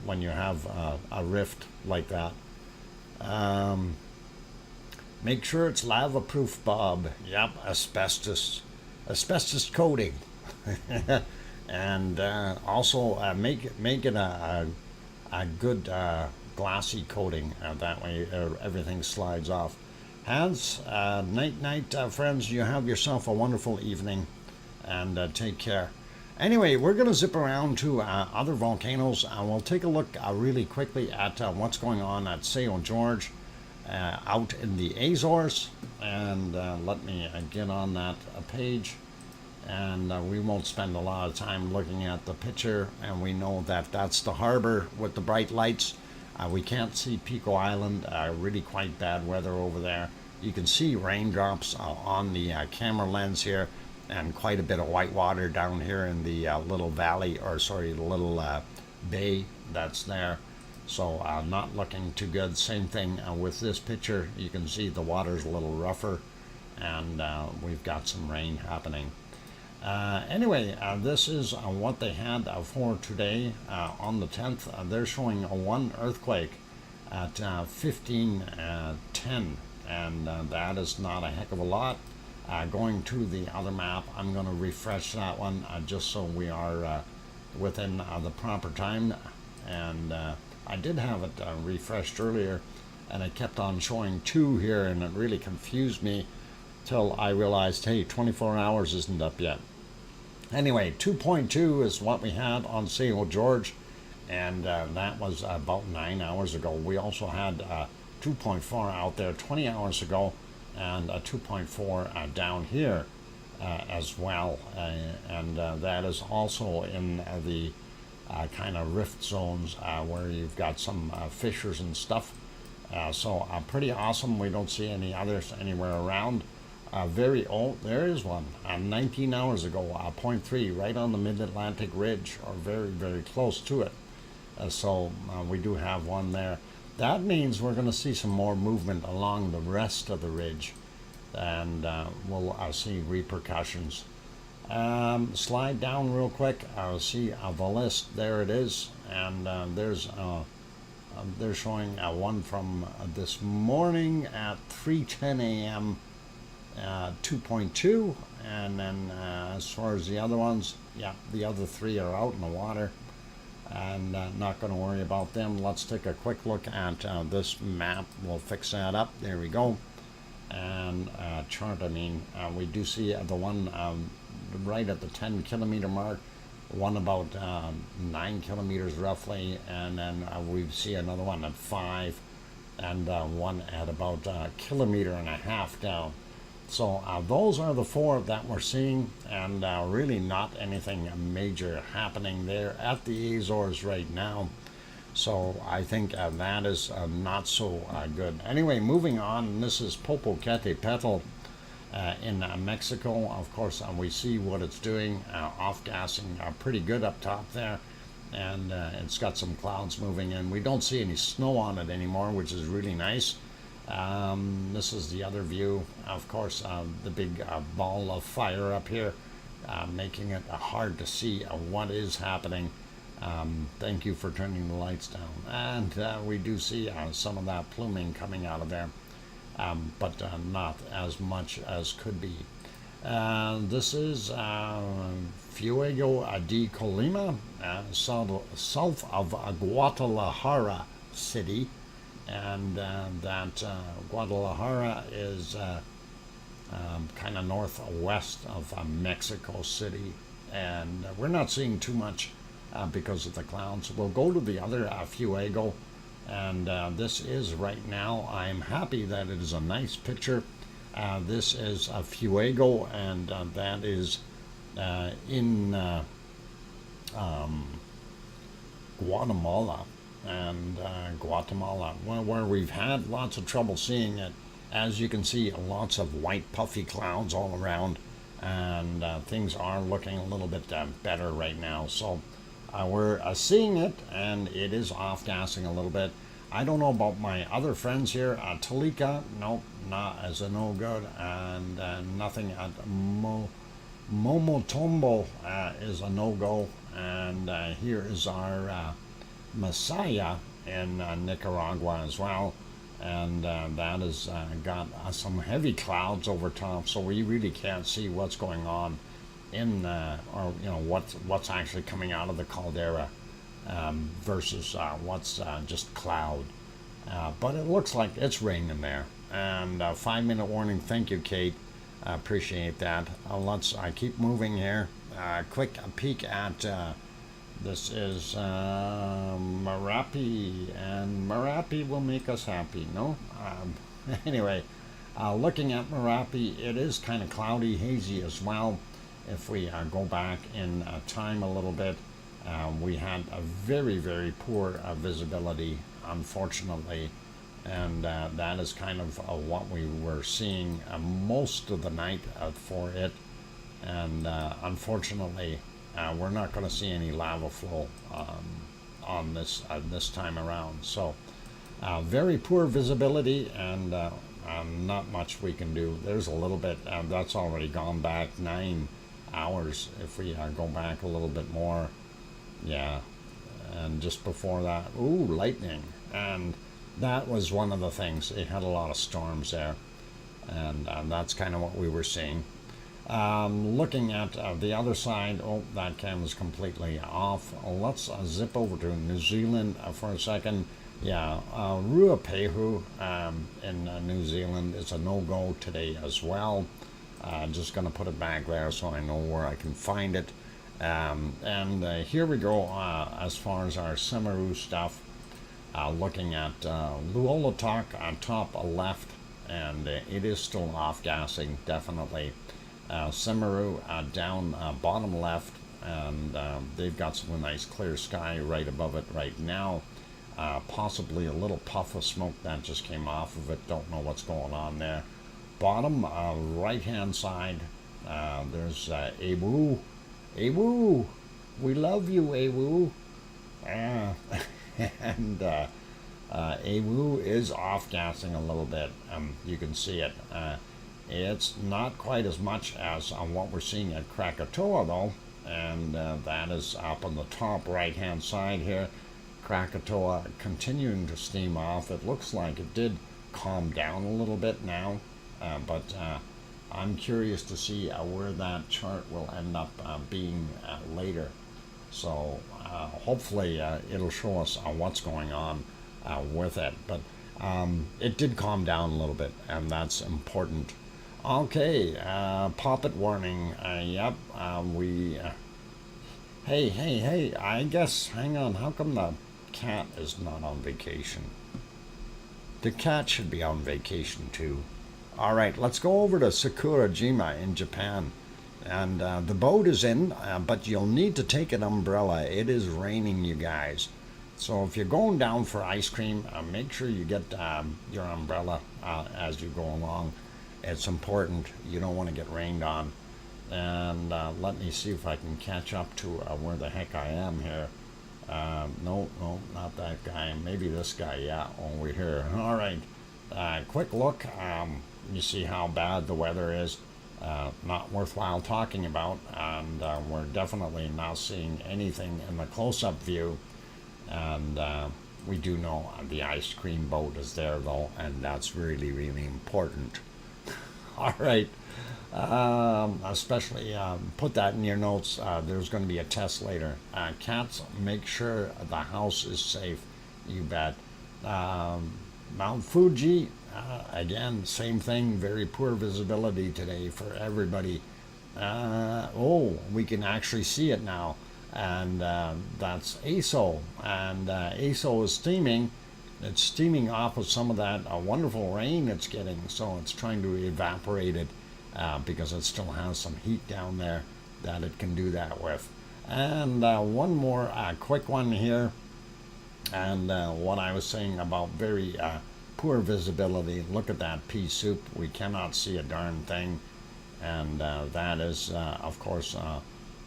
when you have a rift like that. Um, Make sure it's lava proof, Bob. Yep, asbestos coating, and also make it a good glassy coating. That way everything slides off. Hans, night, friends. You have yourself a wonderful evening, and take care. Anyway, we're going to zip around to other volcanoes. We'll take a look really quickly at what's going on at St. George out in the Azores. And let me get on that page. And we won't spend a lot of time looking at the picture. And we know that that's the harbor with the bright lights. We can't see Pico Island. Really quite bad weather over there. You can see raindrops on the camera lens here, and quite a bit of white water down here in the little valley, or sorry, the little bay that's there. So not looking too good. Same thing with this picture. You can see the water's a little rougher, and we've got some rain happening. Anyway, this is what they had for today on the 10th. They're showing one earthquake at 15:10, and that is not a heck of a lot. Going to the other map, I'm going to refresh that one just so we are within the proper time. And I did have it refreshed earlier, and it kept on showing 2 here, and it really confused me till I realized, hey, 24 hours isn't up yet. Anyway, 2.2 is what we had on St. George, and that was about 9 hours ago. We also had 2.4 out there 20 hours ago, and a 2.4 down here as well. And that is also in the kind of rift zones where you've got some fissures and stuff. So pretty awesome. We don't see any others anywhere around. Very old, there is one 19 hours ago, 0.3 right on the mid-Atlantic ridge, or very, very close to it. So we do have one there. That means we're going to see some more movement along the rest of the ridge, and we'll see repercussions. Slide down real quick. See the list. There it is, and they're showing one from this morning at 3:10 a.m. 2.2, and then as far as the other ones, yeah, the other 3 are out in the water, and not going to worry about them. Let's take a quick look at this map. We'll fix that up. There we go. And chart, I mean, we do see the one right at the 10 kilometer mark, one about 9 kilometers roughly, and then we see another one at 5, and one at about a kilometer and a half down. So those are the 4 that we're seeing, and really not anything major happening there at the Azores right now. So I think that is not so good. Anyway, moving on, this is Popocatépetl in Mexico. Of course, we see what it's doing, off-gassing pretty good up top there, and it's got some clouds moving in. We don't see any snow on it anymore, which is really nice. This is the other view. Of course, the big ball of fire up here, making it hard to see what is happening. Thank you for turning the lights down. And we do see some of that pluming coming out of there, but not as much as could be. This is Fuego de Colima, south of Guadalajara city. And that Guadalajara is kind of northwest of Mexico City, and we're not seeing too much because of the clouds. We'll go to the other Fuego, and this is right now. I'm happy that it is a nice picture. This is a Fuego, and that is in Guatemala. And Guatemala, where we've had lots of trouble seeing it. As you can see, lots of white puffy clouds all around, and things are looking a little bit better right now. So we're seeing it, and it is off-gassing a little bit. I don't know about my other friends here. Talika, nope, not as a no good, and nothing at Momotombo is a no go, and here is our Messiah in Nicaragua as well, and that has got some heavy clouds over top, so we really can't see what's going on in or what's actually coming out of the caldera versus what's just cloud. But it looks like it's raining there. And 5-minute warning. Thank you, Kate. I appreciate that. Let's keep moving here. Quick peek at this is Marapi, and Marapi will make us happy. No, anyway, looking at Marapi, it is kind of cloudy, hazy as well. If we go back in time a little bit, we had a very, very poor visibility, unfortunately, and that is kind of what we were seeing most of the night for it. And unfortunately, we're not going to see any lava flow on this time around. So very poor visibility, and not much we can do. There's a little bit that's already gone back 9 hours. If we go back a little bit more, yeah, and just before that, ooh, lightning, and that was one of the things. It had a lot of storms there, and that's kind of what we were seeing. Looking at the other side, oh, that camera's completely off. Let's zip over to New Zealand for a second. Yeah, Ruapehu in New Zealand is a no-go today as well. Just going to put it back there so I know where I can find it. And here we go as far as our Semeru stuff. Looking at Luolatok on top left, and it is still off-gassing, definitely. Semeru down bottom left, and they've got some nice clear sky right above it right now. Possibly a little puff of smoke that just came off of it. Don't know what's going on there. Bottom right hand side, there's Awu. Awu, we love you, Awu. And Awu is off gassing a little bit. You can see it. It's not quite as much as what we're seeing at Krakatoa, though, and that is up on the top right hand side here. Krakatoa continuing to steam off. It looks like it did calm down a little bit now, but I'm curious to see where that chart will end up being later. So hopefully it'll show us what's going on with it. But it did calm down a little bit, and that's important. Okay, poppet warning. Yep, we... Hey, I guess, hang on, how come the cat is not on vacation? The cat should be on vacation too. All right, let's go over to Sakurajima in Japan. And the boat is in, but you'll need to take an umbrella. It is raining, you guys. So if you're going down for ice cream, make sure you get your umbrella as you go along. It's important. You don't want to get rained on. And let me see if I can catch up to where the heck I am here. No, not that guy. Maybe this guy. Yeah, over here. All right. Quick look. You see how bad the weather is. Not worthwhile talking about. And we're definitely not seeing anything in the close-up view. And we do know the ice cream boat is there, though. And that's really, really important. All right. Especially put that in your notes. There's going to be a test later. Cats, make sure the house is safe. You bet. Mount Fuji, again, same thing. Very poor visibility today for everybody. Oh, we can actually see it now. And that's ASO. And ASO is steaming. It's steaming off of some of that wonderful rain it's getting. So it's trying to evaporate it. Because it still has some heat down there that it can do that with. And one more quick one here. And what I was saying about very poor visibility. Look at that pea soup. We cannot see a darn thing. And that is, of course,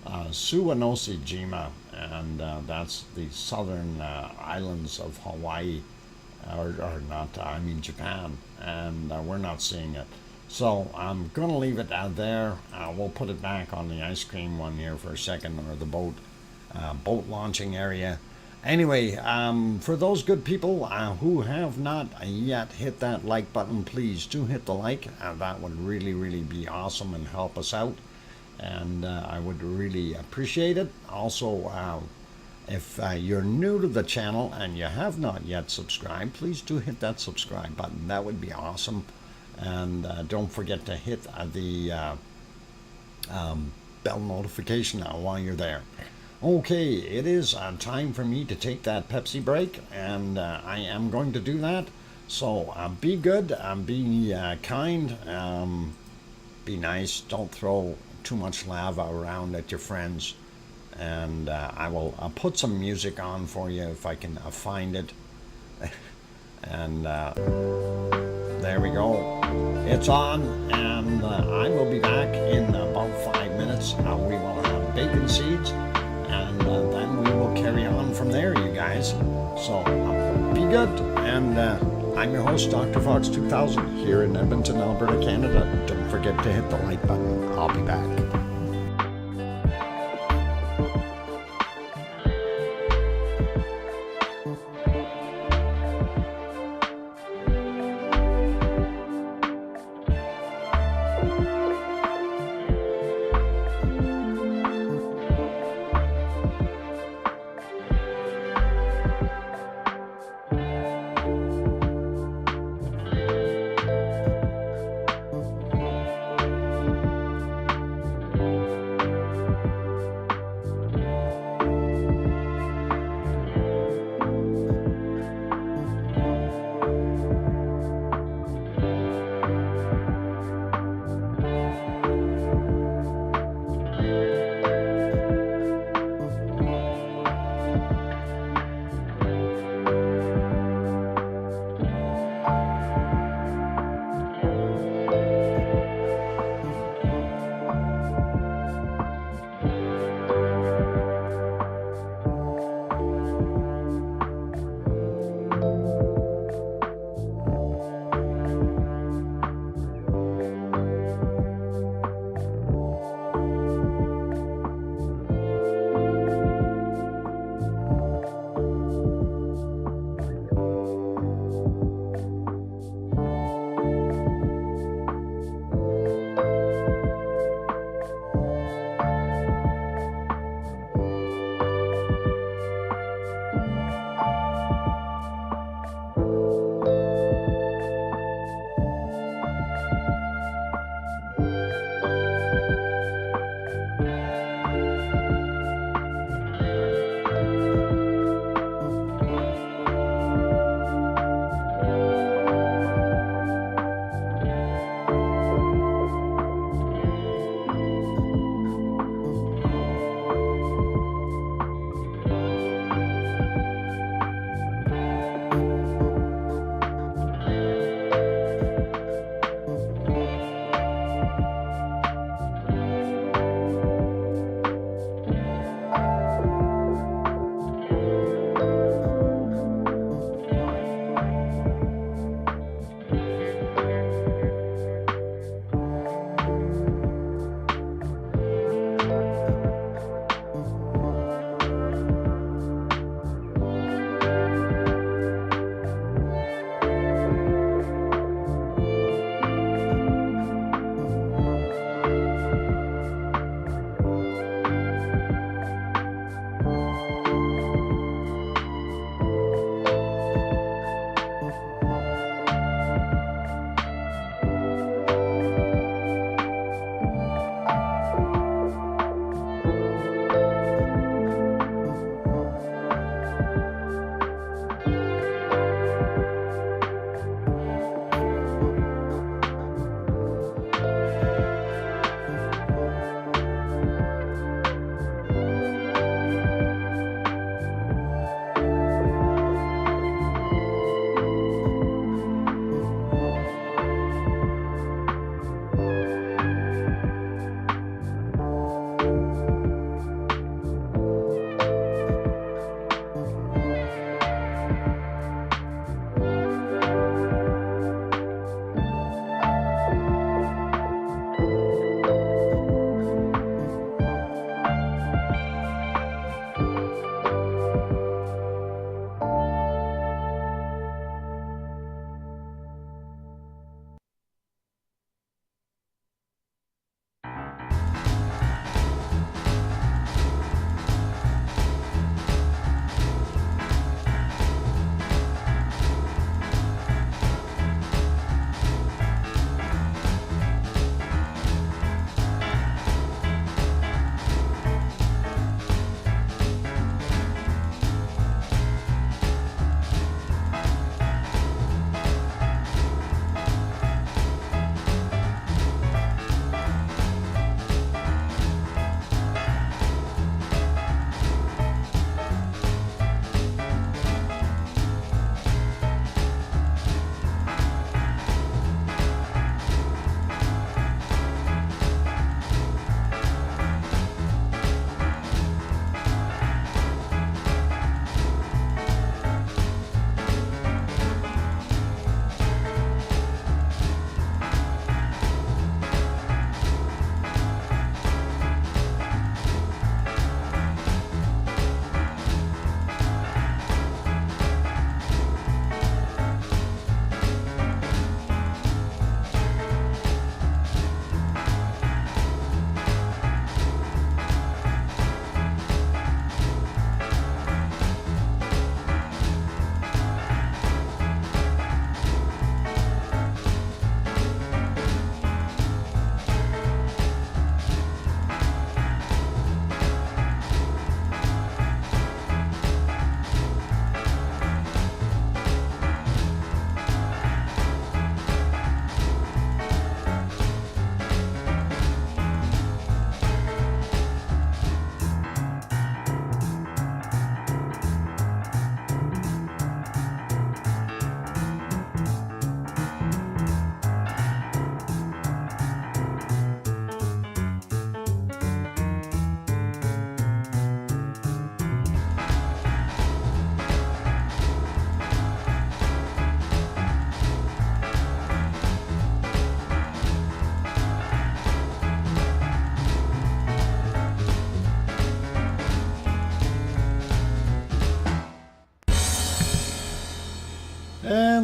Suwanoshi-jima. And that's the southern islands of Hawaii. or not, I mean Japan, and we're not seeing it. So I'm going to leave it out there. We'll put it back on the ice cream one here for a second, or the boat launching area. Anyway, for those good people who have not yet hit that like button, please do hit the like. That would really, really be awesome and help us out. And I would really appreciate it. Also, if you're new to the channel and you have not yet subscribed, please do hit that subscribe button. That would be awesome. And don't forget to hit the bell notification while you're there. Okay, it is time for me to take that Pepsi break, and I am going to do that. So be good, be kind, be nice, don't throw too much lava around at your friends. And I will put some music on for you if I can find it. And there we go. It's on, and I will be back in about 5 minutes. We will have bacon seeds, and then we will carry on from there, you guys. So be good, and I'm your host, DrFox2000, here in Edmonton, Alberta, Canada. Don't forget to hit the like button. I'll be back.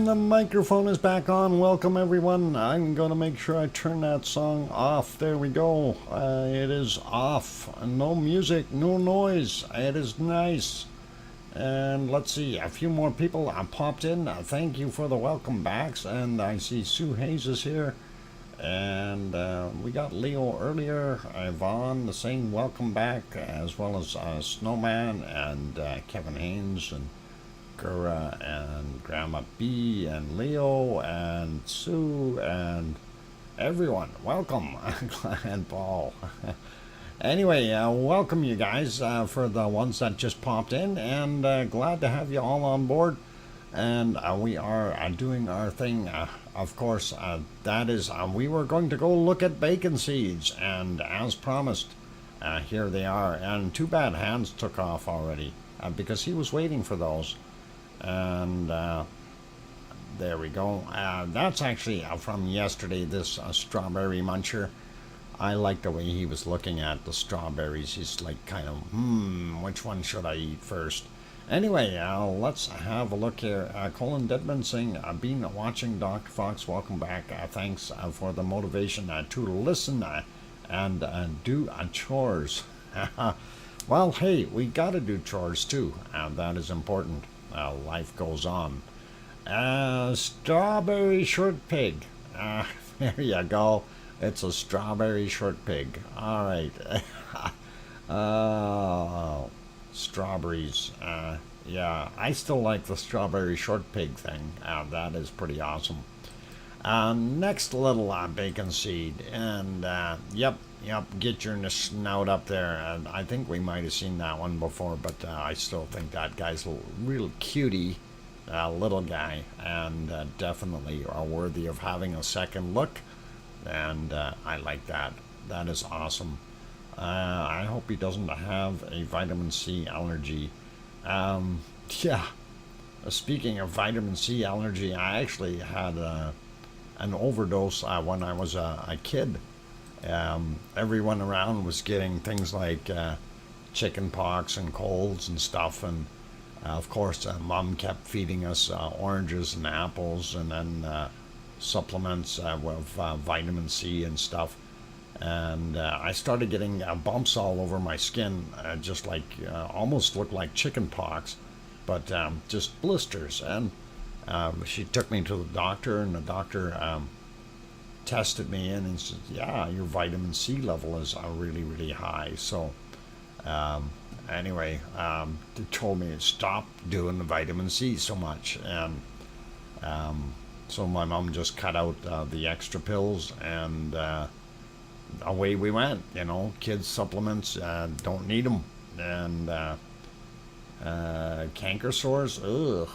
And the microphone is back on. Welcome everyone. I'm going to make sure I turn that song off. There we go. It is off. No music, no noise. It is nice. And let's see, a few more people popped in. Thank you for the welcome backs. And I see Sue Hayes is here. And we got Leo earlier. Yvonne, the same welcome back, as well as Snowman and Kevin Haynes and Gura and Grandma B and Leo and Sue and everyone. Welcome. And Paul. Anyway, welcome you guys for the ones that just popped in, and glad to have you all on board. And we are doing our thing. Of course, that is, we were going to go look at bacon seeds, and as promised, here they are. And too bad Hans took off already, because he was waiting for those. And there we go. That's actually from yesterday, this strawberry muncher. I like the way he was looking at the strawberries. He's like kind of, which one should I eat first? Anyway, let's have a look here. Colin Deadman saying, I've been watching Dr. Fox. Welcome back. Thanks for the motivation to listen and do chores. Well, hey, we got to do chores too. That is important. Life goes on. Strawberry short pig. There you go. It's a strawberry short pig. All right. Strawberries. Yeah, I still like the strawberry short pig thing. That is pretty awesome. Next little bacon seed. And yep, get your snout up there. And I think we might have seen that one before, but I still think that guy's a real cutie little guy, and definitely are worthy of having a second look. And I like that. That is awesome. I hope he doesn't have a vitamin C allergy. Yeah, speaking of vitamin C allergy, I actually had an overdose when I was a kid. Everyone around was getting things like chicken pox and colds and stuff, and of course Mom kept feeding us oranges and apples, and then supplements with vitamin C and stuff. And I started getting bumps all over my skin, just like almost looked like chicken pox, but just blisters. And she took me to the doctor, and the doctor tested me in and said, yeah, your vitamin C level is really, really high. So anyway, they told me to stop doing the vitamin C so much. And so my mom just cut out the extra pills, and away we went. Kids supplements, don't need them. And canker sores, ugh,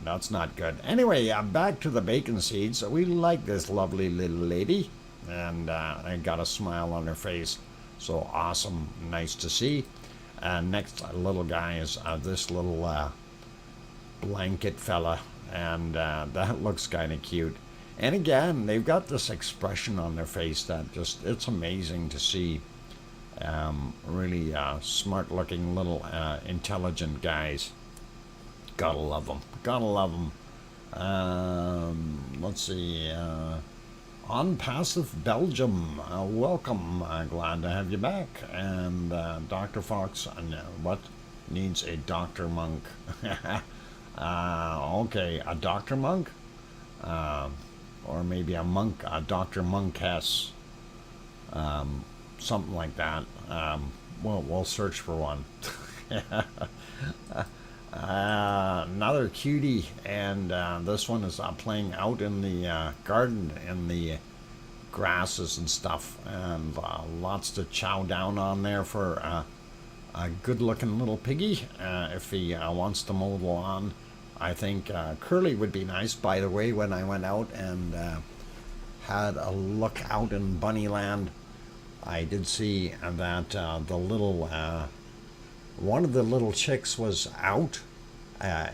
that's not good. Anyway, back to the bacon seeds. We like this lovely little lady, and I got a smile on her face. So awesome, nice to see. Next little guy is this little blanket fella, and that looks kind of cute. And again, they've got this expression on their face that just, it's amazing to see. Really smart looking little intelligent guys. Gotta love them. Gotta love them. Let's see. On Passive Belgium, welcome. Glad to have you back. And Dr. Fox, what needs a Dr. Monk? Okay, a Dr. Monk? Or maybe a monk, a Dr. Monkess. Something like that. We'll search for one. Another cutie, and this one is playing out in the garden, in the grasses and stuff, and lots to chow down on there for a good-looking little piggy if he wants to mow the lawn. I think Curly would be nice. By the way, when I went out and had a look out in Bunnyland, I did see that the little one of the little chicks was out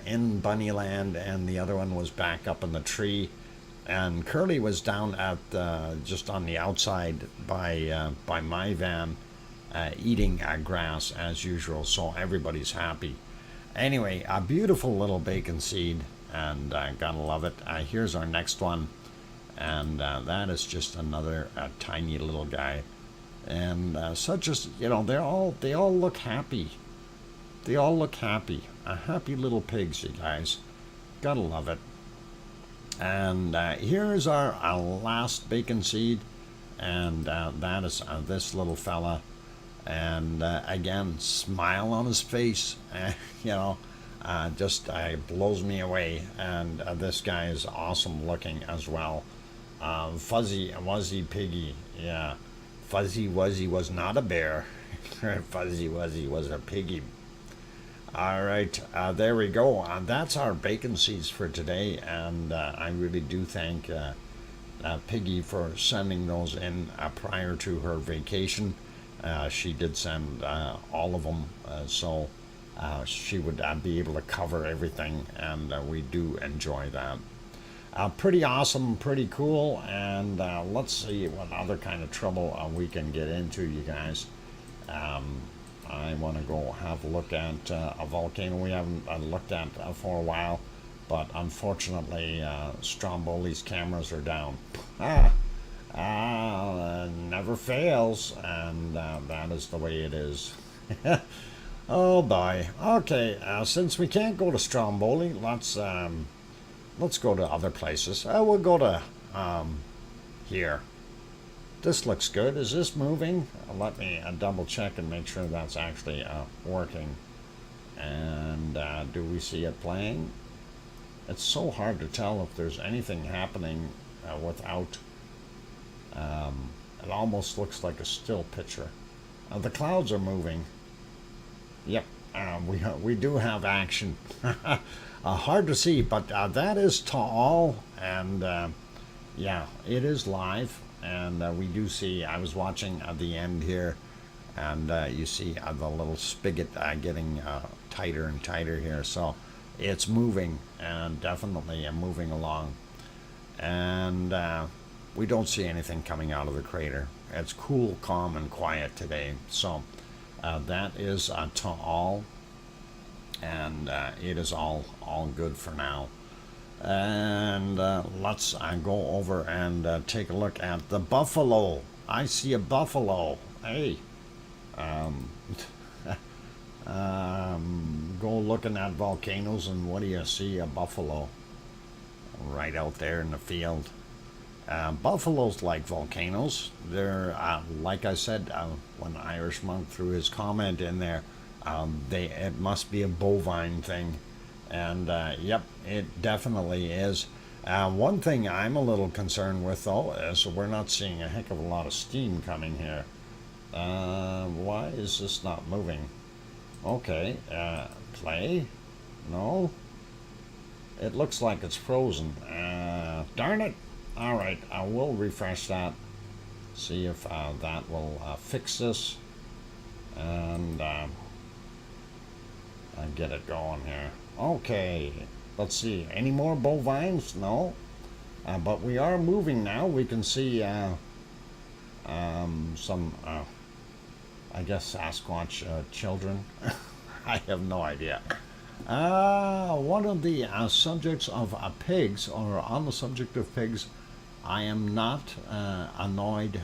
in Bunnyland, and the other one was back up in the tree, and Curly was down at just on the outside by my van eating grass as usual. So everybody's happy. Anyway, a beautiful little bacon seed. and gotta love it. Here's our next one, and that is just another tiny little guy, and such as, you know, they all look happy. They all look happy. Happy little pigs, you guys. Gotta love it. And here's our last bacon seed, and that is this little fella. And again, smile on his face, you know, just blows me away. And this guy is awesome looking as well. Fuzzy Wuzzy Piggy, yeah. Fuzzy Wuzzy was not a bear. Fuzzy Wuzzy was a piggy. All right, there we go. That's our bacon seeds for today, and I really do thank Piggy for sending those in prior to her vacation. She did send all of them, so she would be able to cover everything, and we do enjoy that. Pretty awesome, pretty cool, and let's see what other kind of trouble we can get into, you guys. I want to go have a look at a volcano we haven't looked at for a while, but unfortunately Stromboli's cameras are down. Never fails, and that is the way it is. Oh boy. Okay, since we can't go to Stromboli, let's go to other places. We'll go to here. This looks good. Is this moving? Let me double check and make sure that's actually working. And do we see it playing? It's so hard to tell if there's anything happening without. It almost looks like a still picture. The clouds are moving. Yep, we do have action. Hard to see, but that is tall, and yeah, it is live. And we do see, I was watching at the end here, and you see the little spigot getting tighter and tighter here. So it's moving, and definitely moving along. And we don't see anything coming out of the crater. It's cool, calm, and quiet today. So that is to all, and it is all good for now. And let's go over and take a look at the buffalo. I see a buffalo. Hey, go looking at volcanoes, and what do you see? A buffalo right out there in the field. Buffaloes like volcanoes. They're like I said when Irish Monk threw his comment in there. It must be a bovine thing. And yep, it definitely is. One thing I'm a little concerned with, though, is we're not seeing a heck of a lot of steam coming here. Why is this not moving? Okay, play? No? It looks like it's frozen. Darn it! Alright, I will refresh that. See if that will fix this. And get it going here. Okay, let's see. Any more bovines? No. But we are moving now. We can see some, I guess, Sasquatch children. I have no idea. One of the subjects of pigs, or on the subject of pigs, I am not annoyed,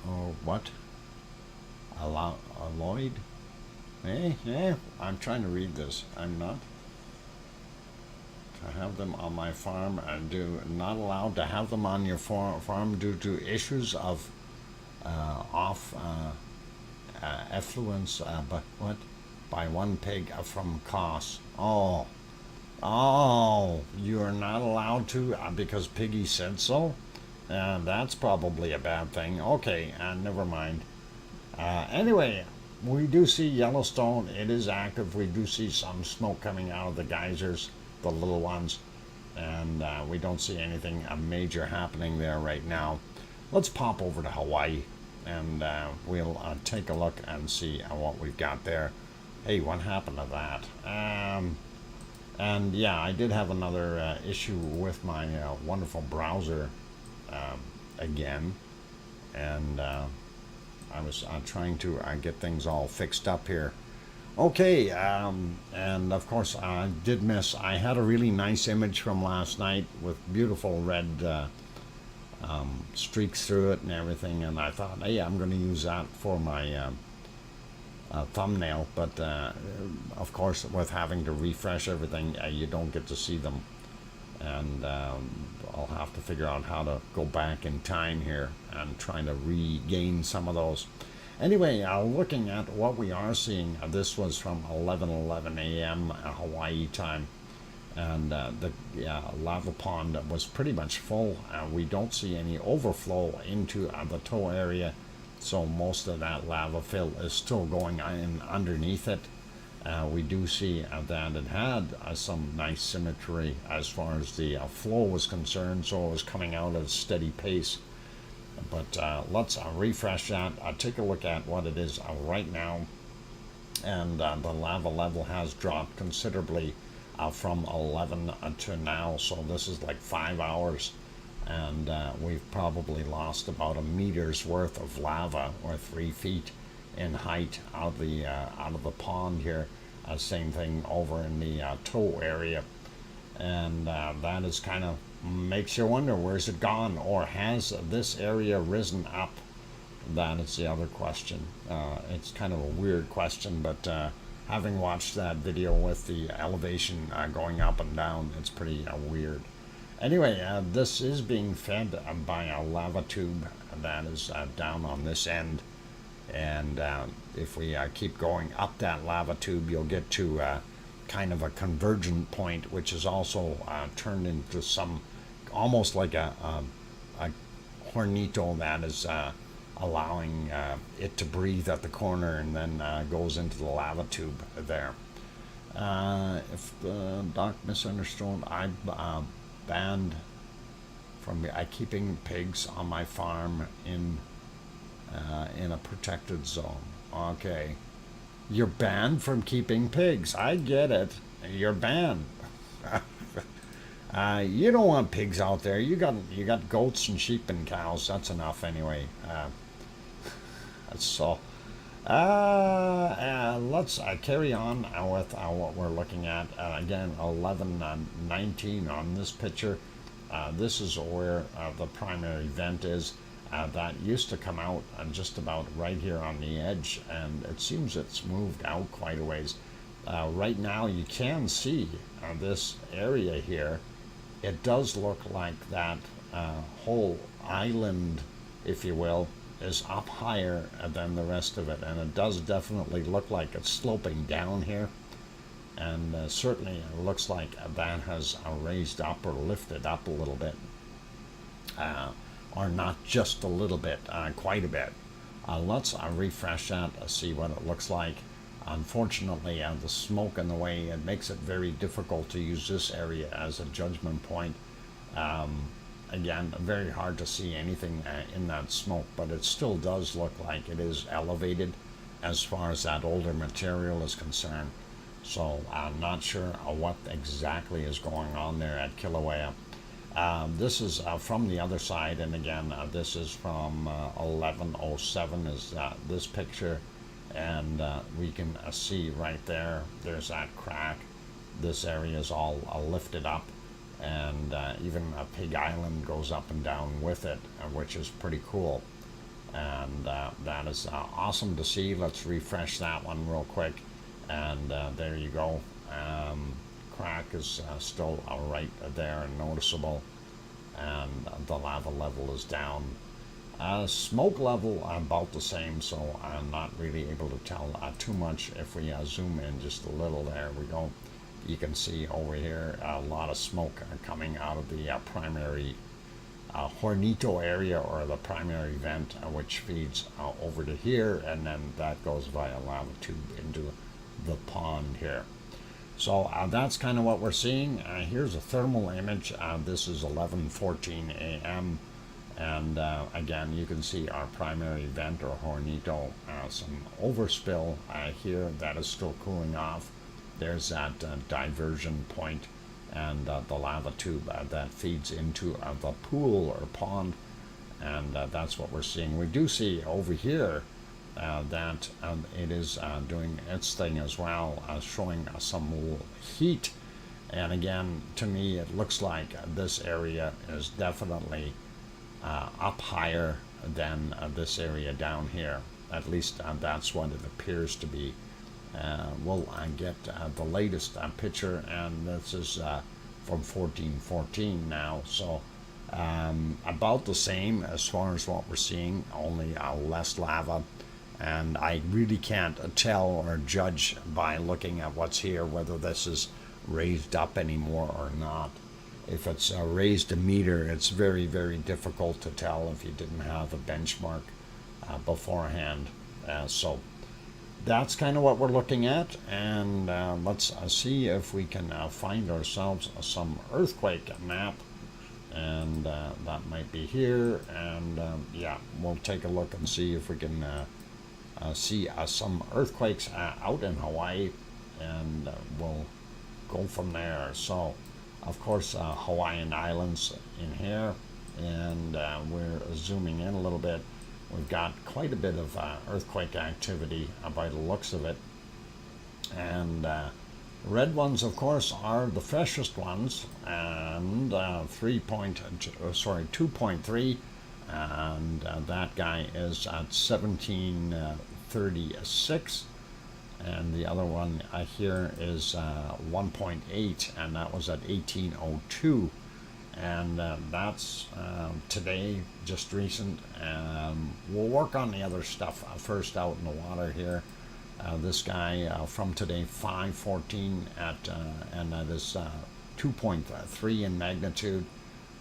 or what? Alloyed? I'm trying to read this. I'm not to have them on my farm. Not allowed to have them on your farm due to issues of effluence. But what? By one pig from costs. Oh, you are not allowed to because Piggy said so. That's probably a bad thing. Okay, never mind. Anyway. We do see Yellowstone. It is active. We do see some smoke coming out of the geysers, the little ones, and we don't see anything major happening there right now. Let's pop over to Hawaii, and we'll take a look and see what we've got there. Hey, what happened to that? And yeah, I did have another issue with my wonderful browser again, and I was trying to get things all fixed up here. Okay, and of course I did miss. I had a really nice image from last night with beautiful red streaks through it and everything, and I thought, hey, I'm going to use that for my thumbnail. But of course, with having to refresh everything, you don't get to see them, and I'll have to figure out how to go back in time here and trying to regain some of those. Anyway, looking at what we are seeing, this was from 11:11 a.m. Hawaii time, and the lava pond was pretty much full. We don't see any overflow into the toe area, so most of that lava fill is still going in underneath it. We do see that it had some nice symmetry as far as the flow was concerned, so it was coming out at a steady pace. But let's refresh that. Take a look at what it is right now. And the lava level has dropped considerably from 11 to now. So this is like 5 hours. And we've probably lost about a meter's worth of lava, or 3 feet in height, out of the pond here. Same thing over in the toe area. And that is kind of makes you wonder, where's it gone, or has this area risen up? That is the other question. It's kind of a weird question, but having watched that video with the elevation going up and down, it's pretty weird. Anyway, this is being fed by a lava tube that is down on this end, and if we keep going up that lava tube, you'll get to kind of a convergent point, which is also turned into some almost like a hornito that is allowing it to breathe at the corner, and then goes into the lava tube there. If Doc misunderstood, I banned from keeping pigs on my farm in a protected zone. Okay, you're banned from keeping pigs. I get it. You're banned. You don't want pigs out there. You got goats and sheep and cows. That's enough anyway. So let's carry on with what we're looking at. Again, 11:19 on this picture. This is where the primary vent is. That used to come out just about right here on the edge, and it seems it's moved out quite a ways. Right now you can see this area here. It does look like that whole island, if you will, is up higher than the rest of it, and it does definitely look like it's sloping down here, and certainly it looks like that has raised up or lifted up a little bit, or not just a little bit, quite a bit. Let's refresh that, see what it looks like. Unfortunately, the smoke in the way, it makes it very difficult to use this area as a judgment point. Again, very hard to see anything in that smoke, but it still does look like it is elevated as far as that older material is concerned. So I'm not sure what exactly is going on there at Kilauea. This is from the other side, and again, this is from 11:07 is this picture, and we can see right there, there's that crack. This area is all lifted up, and even Pig Island goes up and down with it, which is pretty cool. And that is awesome to see. Let's refresh that one real quick, and there you go. Crack is still right there and noticeable, and the lava level is down. Smoke level about the same, so I'm not really able to tell too much. If we zoom in just a little, there we go. You can see over here a lot of smoke coming out of the primary hornito area, or the primary vent, which feeds over to here, and then that goes via lava tube into the pond here. So that's kind of what we're seeing. Here's a thermal image. This is 11:14 a.m. And again, you can see our primary vent, or hornito, some overspill here that is still cooling off. There's that diversion point, and the lava tube that feeds into the pool or pond, and that's what we're seeing. We do see over here that it is doing its thing as well, showing some heat. And again, to me, it looks like this area is definitely up higher than this area down here. At least that's what it appears to be. We'll get the latest picture, and this is from 1414 now, so about the same as far as what we're seeing, only less lava. And I really can't tell or judge by looking at what's here whether this is raised up anymore or not. If it's raised a meter, it's very, very difficult to tell if you didn't have a benchmark beforehand. So that's kind of what we're looking at, and let's see if we can find ourselves some earthquake map, and that might be here. And yeah, we'll take a look and see if we can see some earthquakes out in Hawaii, and we'll go from there. So of course Hawaiian Islands in here, and we're zooming in a little bit. We've got quite a bit of earthquake activity by the looks of it, and red ones of course are the freshest ones, and 2.3, and that guy is at 1736, and the other one here is 1.8, and that was at 1802, and that's today, just recent. We'll work on the other stuff first out in the water here. This guy from today, 514 at, and that is 2.3 in magnitude.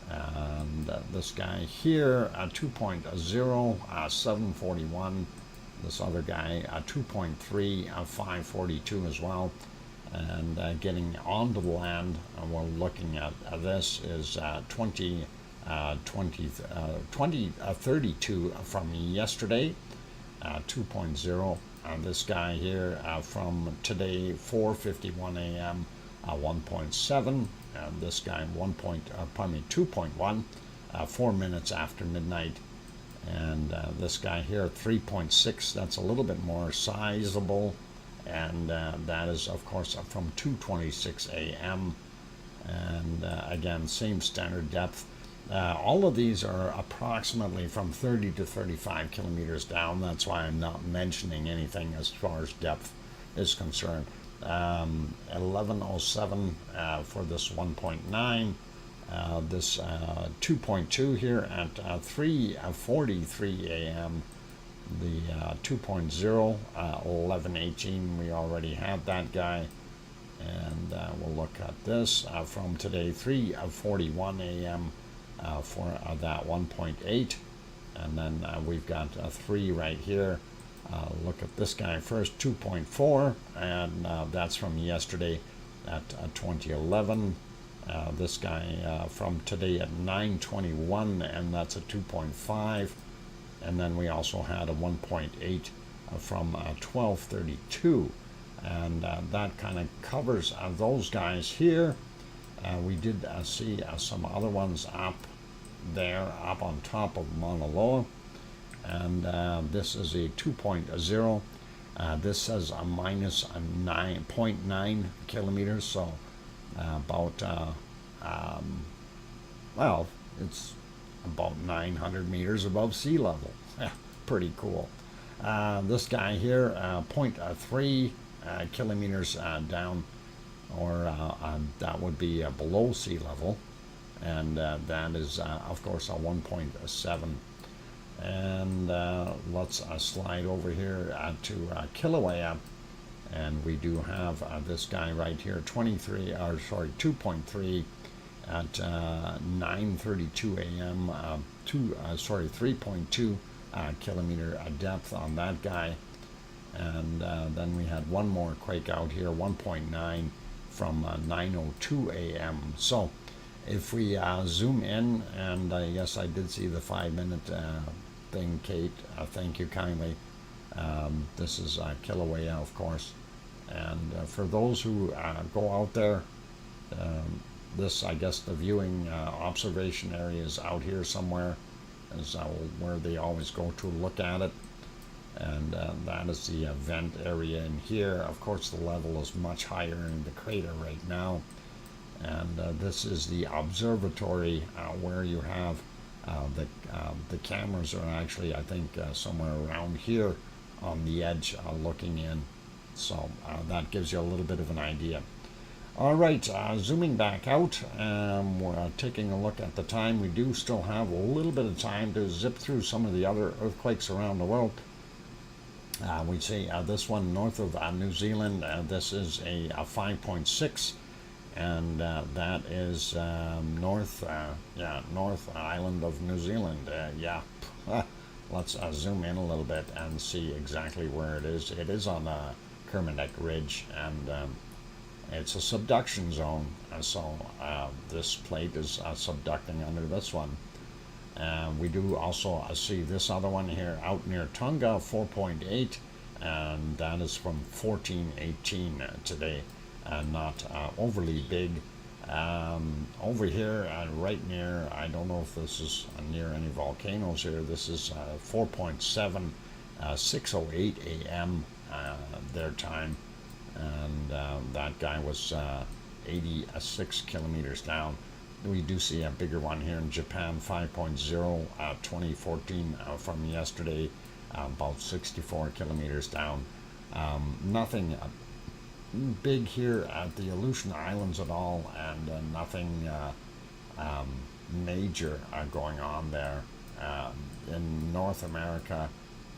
And this guy here, 2.0, 741. This other guy, 2.3, 542 as well. And getting onto the land, we're looking at this is 32 from yesterday, 2.0. This guy here from today, 4:51 a.m., 1.7. This guy 2.1, 4 minutes after midnight. And this guy here, 3.6. That's a little bit more sizable, and that is of course from 2:26 a.m. and again, same standard depth. All of these are approximately from 30 to 35 kilometers down. That's why I'm not mentioning anything as far as depth is concerned. 1107 for this 1.9. This 2.2 here at 3:43 a.m. The 2.0, 1118, we already had that guy. And we'll look at this from today, 3:41 a.m. For that 1.8. And then we've got 3 right here. Look at this guy first, 2.4, and that's from yesterday at 2011. This guy from today at 9:21, and that's a 2.5. And then we also had a 1.8 from 12:32, and that kind of covers those guys here. We did see some other ones up there, up on top of Mauna Loa, and this is a 2.0. This says a minus 9.9 kilometers, so about well, it's about 900 meters above sea level. Pretty cool. This guy here, 0.3 kilometers down, or that would be below sea level, and that is of course a 1.7. And let's slide over here to Kilauea, and we do have this guy right here, 2.3 at 9:32 a.m. 3.2 kilometer depth on that guy. And then we had one more quake out here, 1.9 from 9:02 a.m. So if we zoom in, and yes, I did see the 5-minute thing, Kate. Thank you kindly. This is Kilauea, of course. And for those who go out there, this, I guess, the viewing observation area is out here somewhere, is where they always go to look at it. And that is the vent area in here. Of course, the level is much higher in the crater right now. And this is the observatory where you have the cameras are actually, I think, somewhere around here on the edge looking in. So that gives you a little bit of an idea. All right, zooming back out, we're taking a look at the time. We do still have a little bit of time to zip through some of the other earthquakes around the world. We see this one north of New Zealand. This is a 5.6, and that is north island of New Zealand. Let's zoom in a little bit and see exactly where it is. It is on the Kermadec Ridge, and it's a subduction zone. So this plate is subducting under this one. We do also see this other one here out near Tonga, 4.8, and that is from 1418 today, and not overly big. Over here, right near, I don't know if this is near any volcanoes here, this is 4.7, 6:08 a.m. Their time, and that guy was 86 kilometers down. We do see a bigger one here in Japan, 5.0, 2014 from yesterday, about 64 kilometers down. Nothing big here at the Aleutian Islands at all, and nothing major going on there. In North America,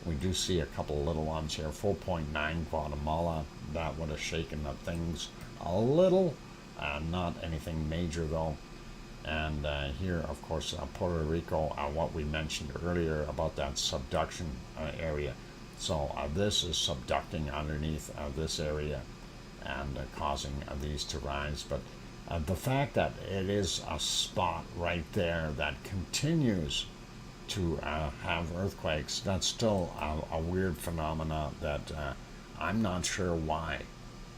we do see a couple little ones here, 4.9 Guatemala. That would have shaken up things a little, not anything major though. And here, of course, Puerto Rico, what we mentioned earlier about that subduction area. So this is subducting underneath this area and causing these to rise. But the fact that it is a spot right there that continues to have earthquakes, that's still a weird phenomena that I'm not sure why.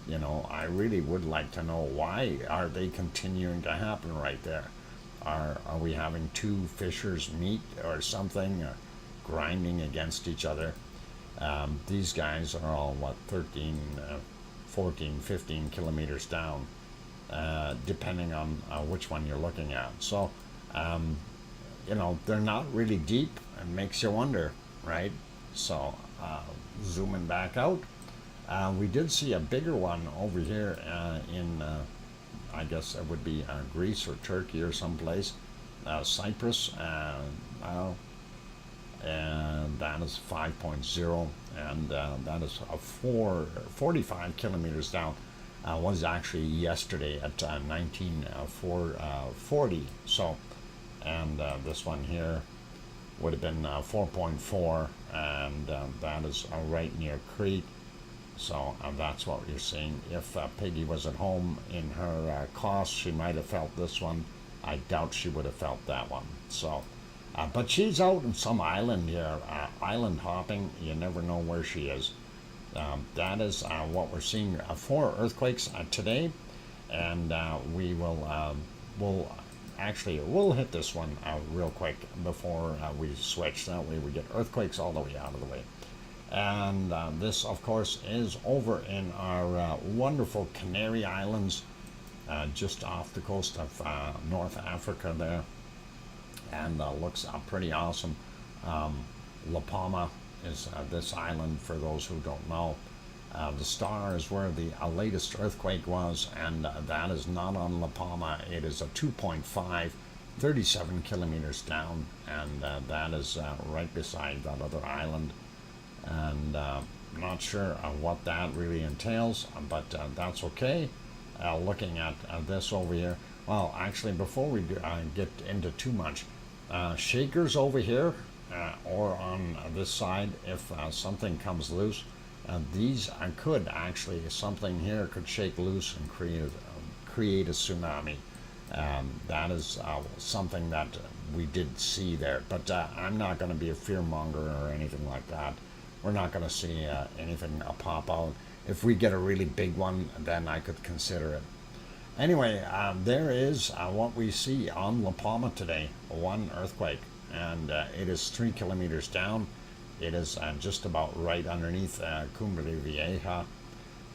You know, I really would like to know, why are they continuing to happen right there? Are we having two fissures meet or something, grinding against each other? These guys are all, what, 13, 14, 15 kilometers down, depending on which one you're looking at. So, you know, they're not really deep. It makes you wonder, right? So, zooming back out, we did see a bigger one over here in I guess it would be Greece or Turkey or someplace, Cyprus, and that is 5.0, and that is 45 kilometers down. Was actually yesterday at 1940. So, and this one here would have been 4.4, and that is right near Crete. So that's what you're seeing. If Peggy was at home in her class, she might have felt this one. I doubt she would have felt that one. So, but she's out in some island here, island hopping. You never know where she is. That is what we're seeing. 4 earthquakes today, and we'll hit this one real quick before we switch. That way we get earthquakes all the way out of the way. And this, of course, is over in our wonderful Canary Islands, just off the coast of North Africa there, and looks pretty awesome. La Palma is this island, for those who don't know. The Star is where the latest earthquake was, and that is not on La Palma. It is a 2.5, 37 kilometers down, and that is right beside that other island. And not sure what that really entails, but that's okay. Looking at this over here, well, actually, before we get into too much, shakers over here or on this side, if something comes loose, these could actually, something here could shake loose and create a tsunami. That is something that we did see there, but I'm not going to be a fearmonger or anything like that. We're not going to see anything pop out. If we get a really big one, then I could consider it. Anyway, there is what we see on La Palma today, one earthquake, and it is 3 kilometers down, It is just about right underneath Cumbre Vieja,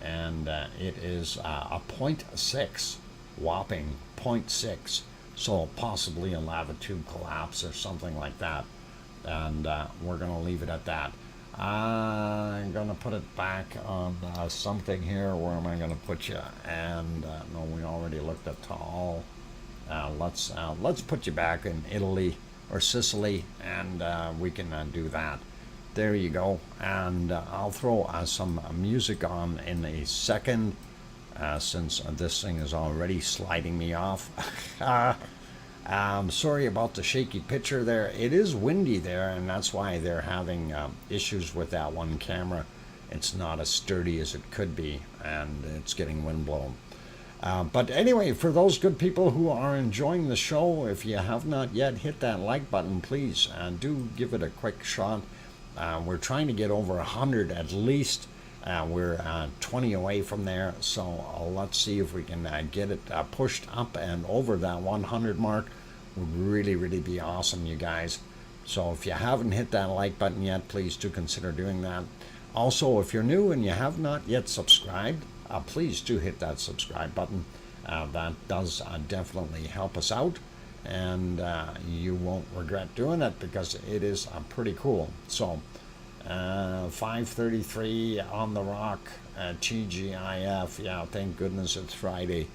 and it is a point 0.6, whopping point 0.6, so possibly a lava tube collapse or something like that. And we're going to leave it at that. I'm going to put it back on something here. Where am I going to put you? And no, we already looked at Taal. Let's put you back in Italy or Sicily, and we can do that. There you go. And I'll throw some music on in a second, since this thing is already sliding me off. Sorry about the shaky picture there. It is windy there, and that's why they're having issues with that one camera. It's not as sturdy as it could be, and it's getting windblown. But anyway, for those good people who are enjoying the show, if you have not yet hit that like button, please do give it a quick shot. We're trying to get over 100 at least. We're 20 away from there, so let's see if we can get it pushed up and over that 100 mark. Would really, really be awesome, you guys. So if you haven't hit that like button yet, please do consider doing that. Also, if you're new and you have not yet subscribed, please do hit that subscribe button. That does definitely help us out, and you won't regret doing it because it is pretty cool. So 5:33 on the rock, TGIF. Yeah, thank goodness it's Friday.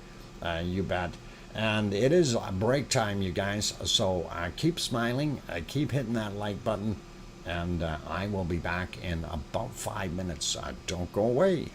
You bet. And it is break time, you guys. So keep smiling, keep hitting that like button, and I will be back in about 5 minutes. Don't go away.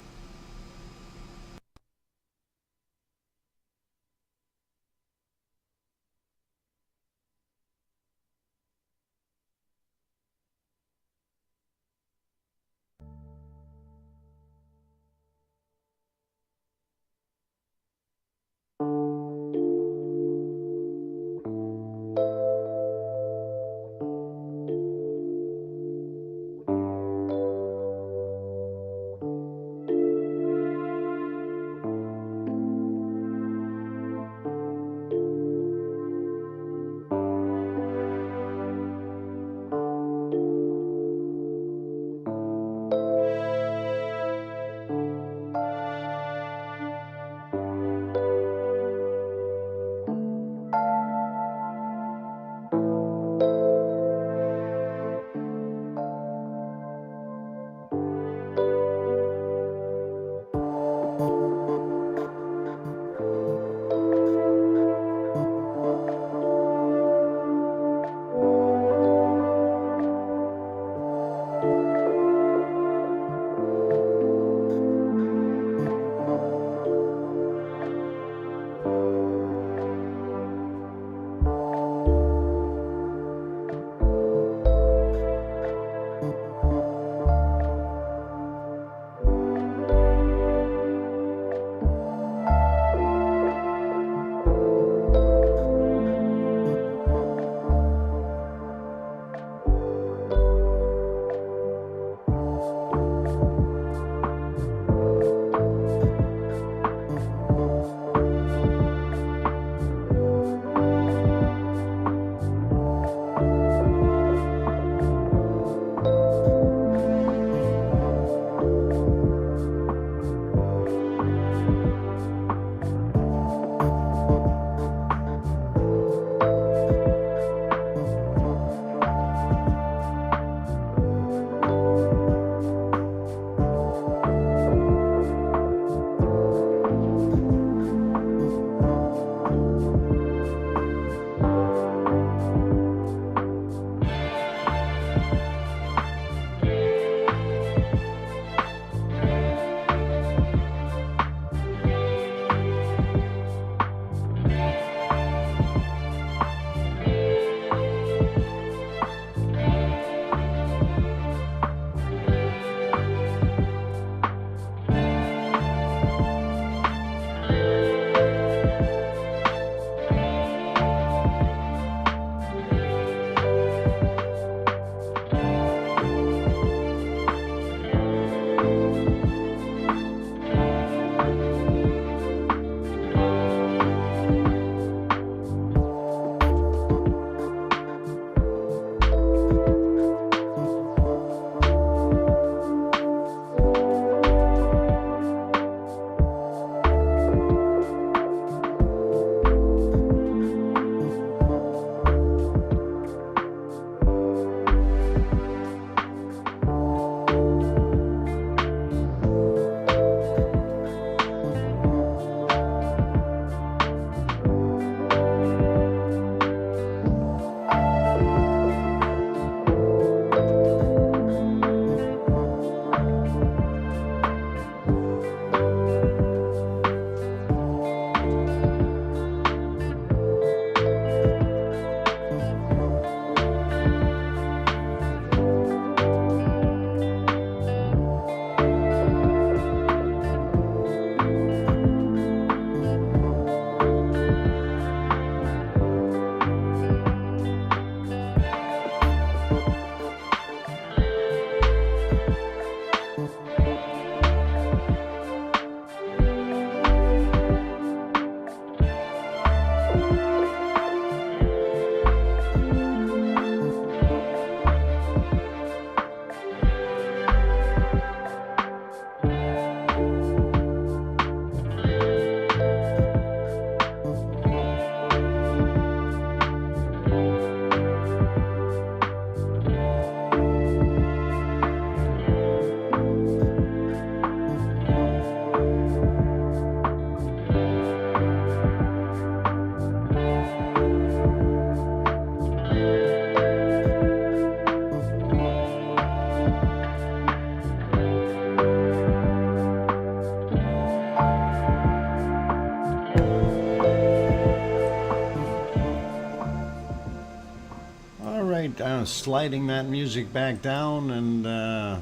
sliding that music back down, and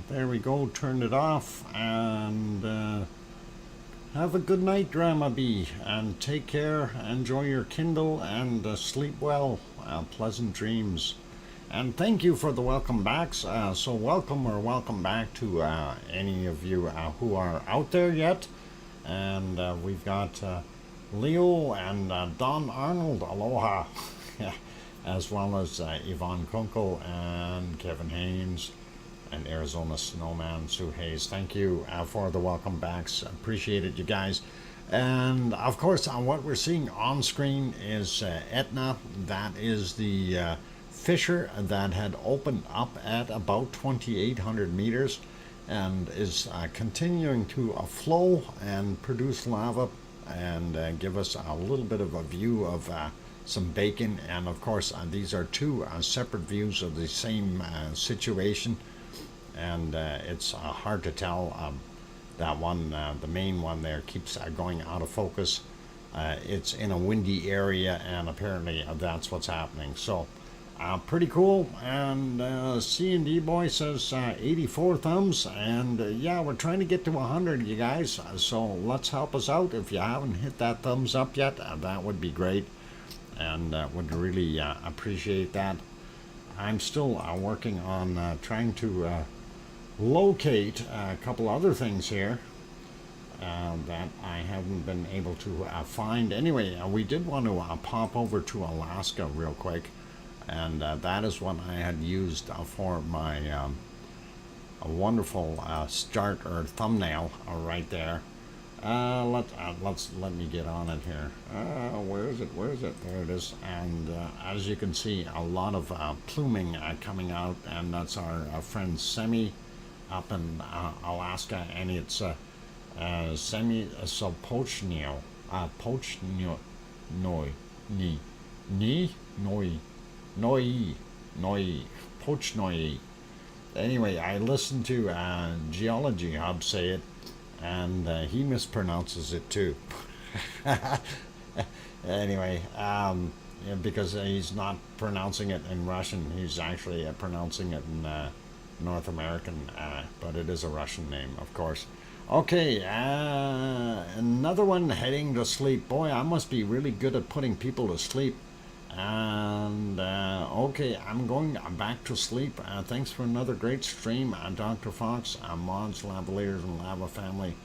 there we go, turned it off, and have a good night, Drama Bee, and take care, enjoy your Kindle, and sleep well, pleasant dreams. And thank you for the welcome backs. So welcome or welcome back to any of you who are out there yet. And we've got Leo and Don Arnold, aloha, as well as Yvonne Kunkel and Kevin Haynes and Arizona Snowman Sue Hayes. Thank you for the welcome backs. Appreciate it, you guys. And of course, what we're seeing on screen is Etna. That is the fissure that had opened up at about 2,800 meters and is continuing to flow and produce lava and give us a little bit of a view of some bacon. And of course, these are two separate views of the same situation, and it's hard to tell. That one, the main one there, keeps going out of focus. It's in a windy area, and apparently that's what's happening. So pretty cool. And C&D Boy says 84 thumbs, and yeah, we're trying to get to 100, you guys, so let's help us out. If you haven't hit that thumbs up yet, that would be great, and would really appreciate that. I'm still working on trying to locate a couple other things here that I haven't been able to find. Anyway, we did want to pop over to Alaska real quick, and that is what I had used for my a wonderful start or thumbnail right there. Let me get on it here. Where is it? There it is. And as you can see, a lot of pluming coming out, and that's our friend Semi up in Alaska, and it's Semi Sopochnio, Pochnio, Noi, Pochnoi. Anyway, I listened to Geology Hub say it, and he mispronounces it too. Anyway, because he's not pronouncing it in Russian, he's actually pronouncing it in North American, but it is a Russian name, of course. Okay, another one, heading to sleep. Boy, I must be really good at putting people to sleep. And okay, I'm going back to sleep. Thanks for another great stream, Dr. Fox, mods, lavaliers, and lava family.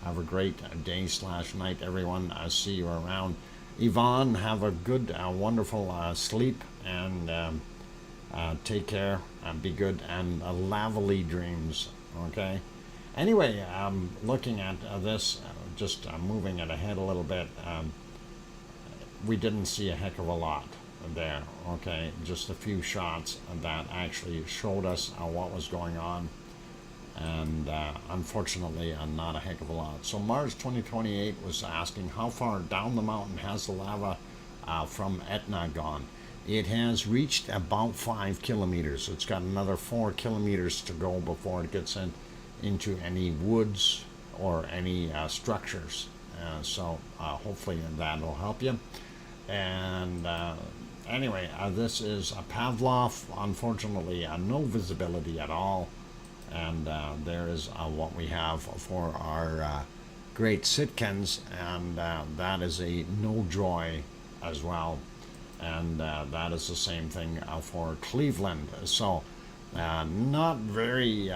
Have a great day/night, everyone. I'll see you around. Yvonne, have a good, wonderful sleep, and take care, and be good, and lavally dreams. Okay. Anyway, looking at this, just moving it ahead a little bit. We didn't see a heck of a lot there. Okay, just a few shots that actually showed us what was going on, and unfortunately not a heck of a lot. So Mars 2028 was asking, how far down the mountain has the lava from Etna gone? It has reached about 5 kilometers. It's got another 4 kilometers to go before it gets into any woods or any structures. So hopefully that'll help you. And anyway, this is a Pavlov. Unfortunately, no visibility at all. And there is what we have for our great Sitkans, and that is a no joy as well. And that is the same thing for Cleveland. So not very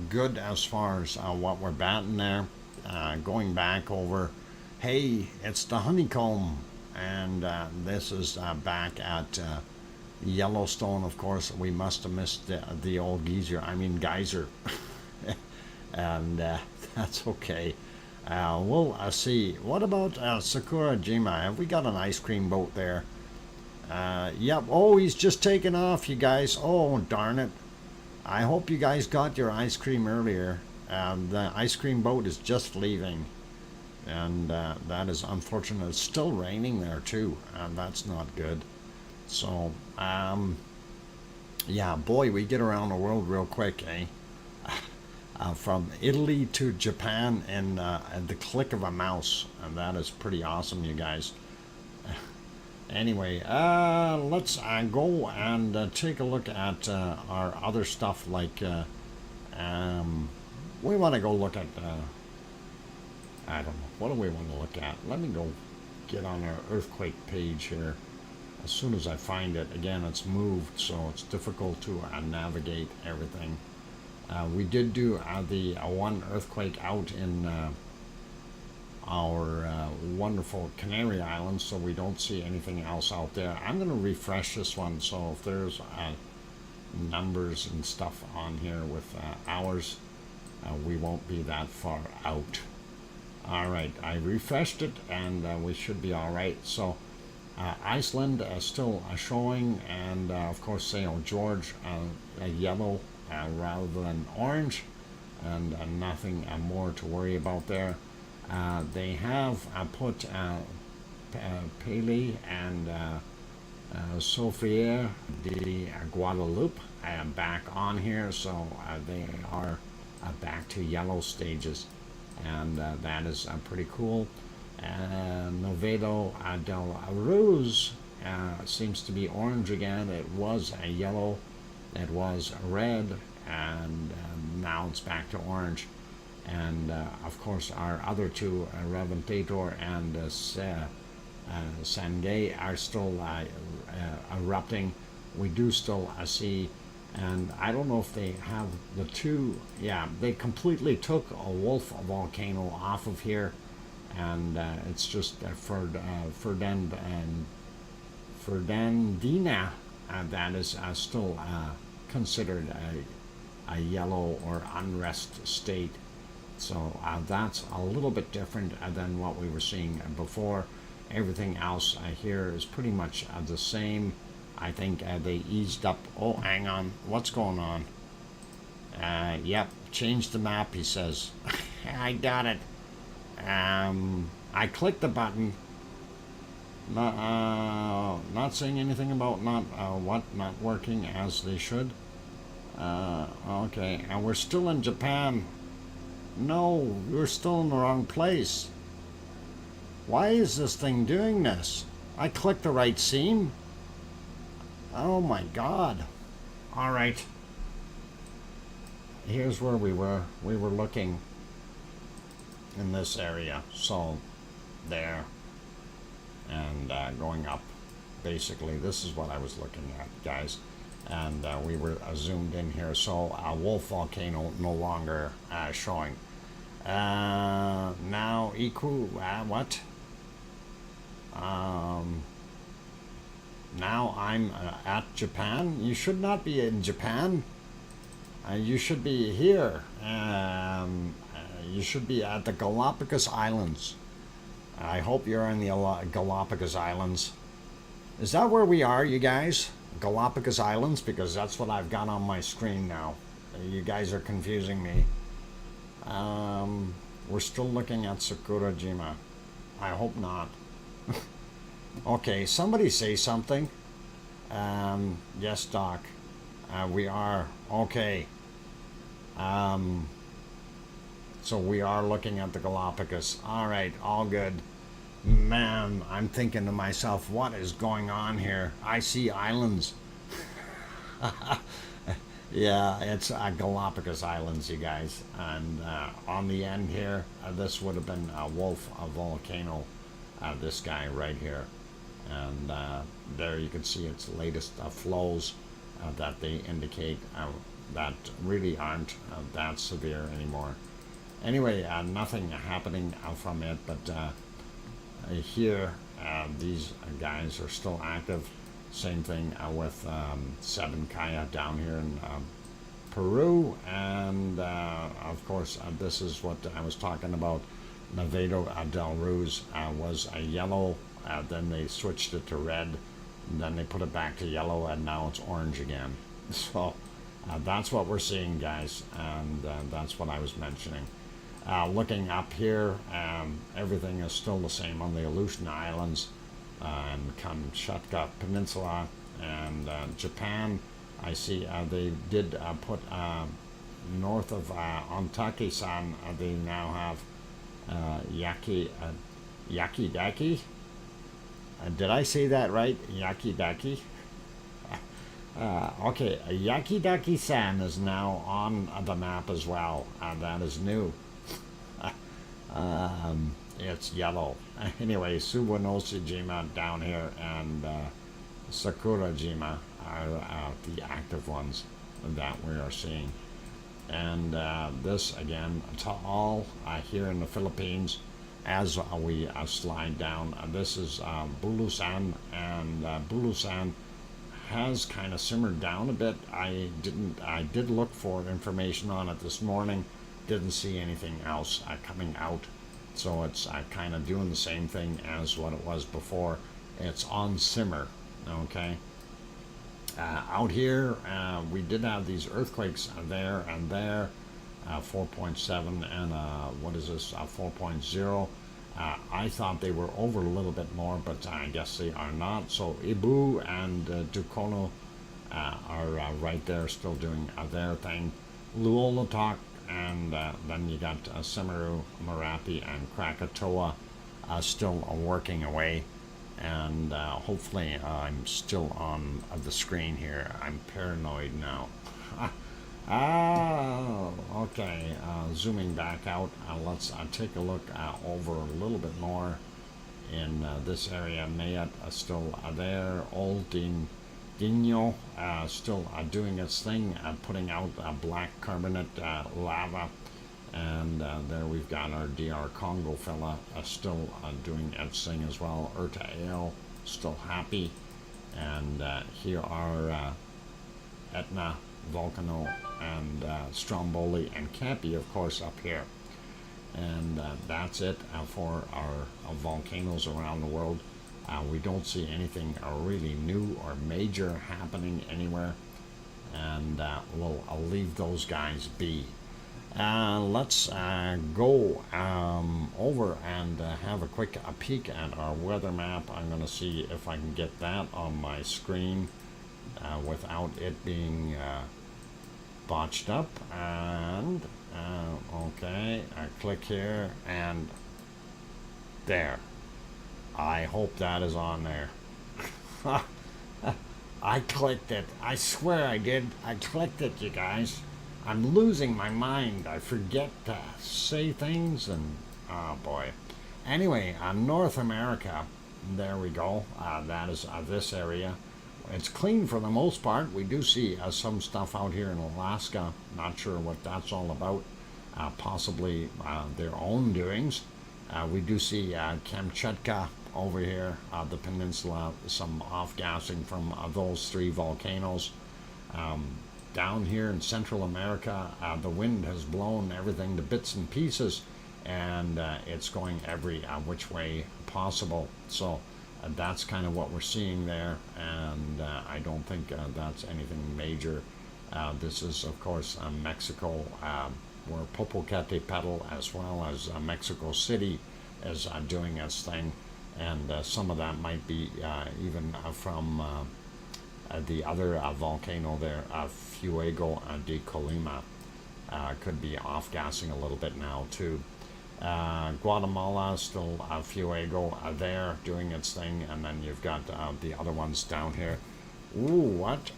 good as far as what we're batting there. Going back over, hey, it's the honeycomb. And this is back at Yellowstone, of course. We must have missed the old geyser. And that's okay. We'll see. What about Sakurajima? Have we got an ice cream boat there? Yep. Oh, he's just taken off, you guys. Oh, darn it. I hope you guys got your ice cream earlier. The ice cream boat is just leaving. And that is unfortunate. It's still raining there too, and that's not good. So yeah, boy, we get around the world real quick, eh? From Italy to Japan in the click of a mouse, and that is pretty awesome, you guys. Anyway, let's go and take a look at our other stuff. Like, we want to go look at, I don't know, what do we want to look at? Let me go get on our earthquake page here. As soon as I find it, again, it's moved, so it's difficult to navigate everything. We did do the one earthquake out in our wonderful Canary Islands, so we don't see anything else out there. I'm going to refresh this one, so if there's numbers and stuff on here with hours, we won't be that far out. Alright, I refreshed it, and we should be alright. So Iceland still showing, and of course St. George yellow rather than orange, and nothing more to worry about there. They have put Pele and Sophia de Guadalupe back on here, so they are back to yellow stages, and that is pretty cool. Novedo del Ruz seems to be orange again. It was a yellow, it was red, and now it's back to orange. And of course our other two, Reventator and Sangay, are still erupting. We do still see, and I don't know if they have the two, yeah, they completely took a wolf volcano off of here, and it's just Ferdandina that is still considered a yellow or unrest state. So that's a little bit different than what we were seeing before. Everything else here is pretty much the same. I think they eased up. Oh, hang on. What's going on? Yep, change the map, he says. I got it. I clicked the button. Not saying anything about not working as they should. Okay, and we're still in Japan. No, we're still in the wrong place. Why is this thing doing this? I clicked the right seam. Oh my god. Alright. Here's where we were. We were looking in this area. So, there. And going up. Basically, this is what I was looking at, guys. And we were zoomed in here. So, Wolf Volcano no longer showing. Now, Iku, what? Now I'm at Japan. You should not be in Japan. You should be here. You should be at the Galapagos Islands. I hope you're in the Galapagos Islands. Is that where we are, you guys? Galapagos Islands? Because that's what I've got on my screen now. You guys are confusing me. We're still looking at Sakurajima. I hope not. Okay, somebody say something. Yes, Doc. We are. Okay. So we are looking at the Galapagos. Alright, all good. Man, I'm thinking to myself, what is going on here? I see islands. Yeah, it's Galapagos Islands, you guys. And on the end here, this would have been a wolf, a volcano. This guy right here. And there you can see its latest flows that they indicate that really aren't that severe anymore. Anyway, nothing happening from it, but here these guys are still active. Same thing with Seven Kaya down here in Peru, and of course this is what I was talking about. Novedo del Ruz was a yellow, then they switched it to red, and then they put it back to yellow, and now it's orange again. So that's what we're seeing, guys, and that's what I was mentioning. Looking up here, everything is still the same on the Aleutian Islands and Kamchatka Peninsula, and Japan. I see they did put north of Ontake-san, they now have Yakidaki. Did I say that right? Yakidaki? Okay, Yakidaki-san is now on the map as well. That is new. It's yellow. Anyway, Suwanoshijima down here and Sakurajima are the active ones that we are seeing. And this again to all here in the Philippines as we slide down. This is Bulusan, and Bulusan has kind of simmered down a bit. I did look for information on it this morning, didn't see anything else coming out, so it's kind of doing the same thing as what it was before. It's on simmer. Okay. Out here, we did have these earthquakes there and there, 4.7 and what is this, 4.0. I thought they were over a little bit more, but I guess they are not. So Ibu and Dukono are right there, still doing their thing. Luolatok, and then you got Semeru, Marapi, and Krakatoa still working away. And hopefully I'm still on the screen here. I'm paranoid now. Okay, zooming back out, let's take a look over a little bit more in this area. Mayat still there. Old Dino still doing its thing, putting out black carbonate lava. And there we've got our DR Congo fella still doing its thing as well. Urta Ale still happy. And here are Etna, Volcano, and Stromboli, and Campi, of course, up here. And that's it for our volcanoes around the world. We don't see anything really new or major happening anywhere. And I'll leave those guys be. Let's go over and have a quick peek at our weather map. I'm going to see if I can get that on my screen without it being botched up. And okay, I click here and there. I hope that is on there. I clicked it. I swear I did. I clicked it, you guys. I'm losing my mind. I forget to say things, and oh boy. Anyway, North America, there we go. That is this area. It's clean for the most part. We do see some stuff out here in Alaska. Not sure what that's all about. Possibly their own doings. We do see Kamchatka over here, the peninsula, some off-gassing from those three volcanoes. Down here in Central America, the wind has blown everything to bits and pieces, and it's going every which way possible. So that's kind of what we're seeing there, and I don't think that's anything major. This is, of course, Mexico, where Popocatépetl, as well as Mexico City, is doing its thing, and some of that might be even from the other volcano there, Fuego de Colima, could be off-gassing a little bit now too. Guatemala, still Fuego there doing its thing, and then you've got the other ones down here. Ooh, what?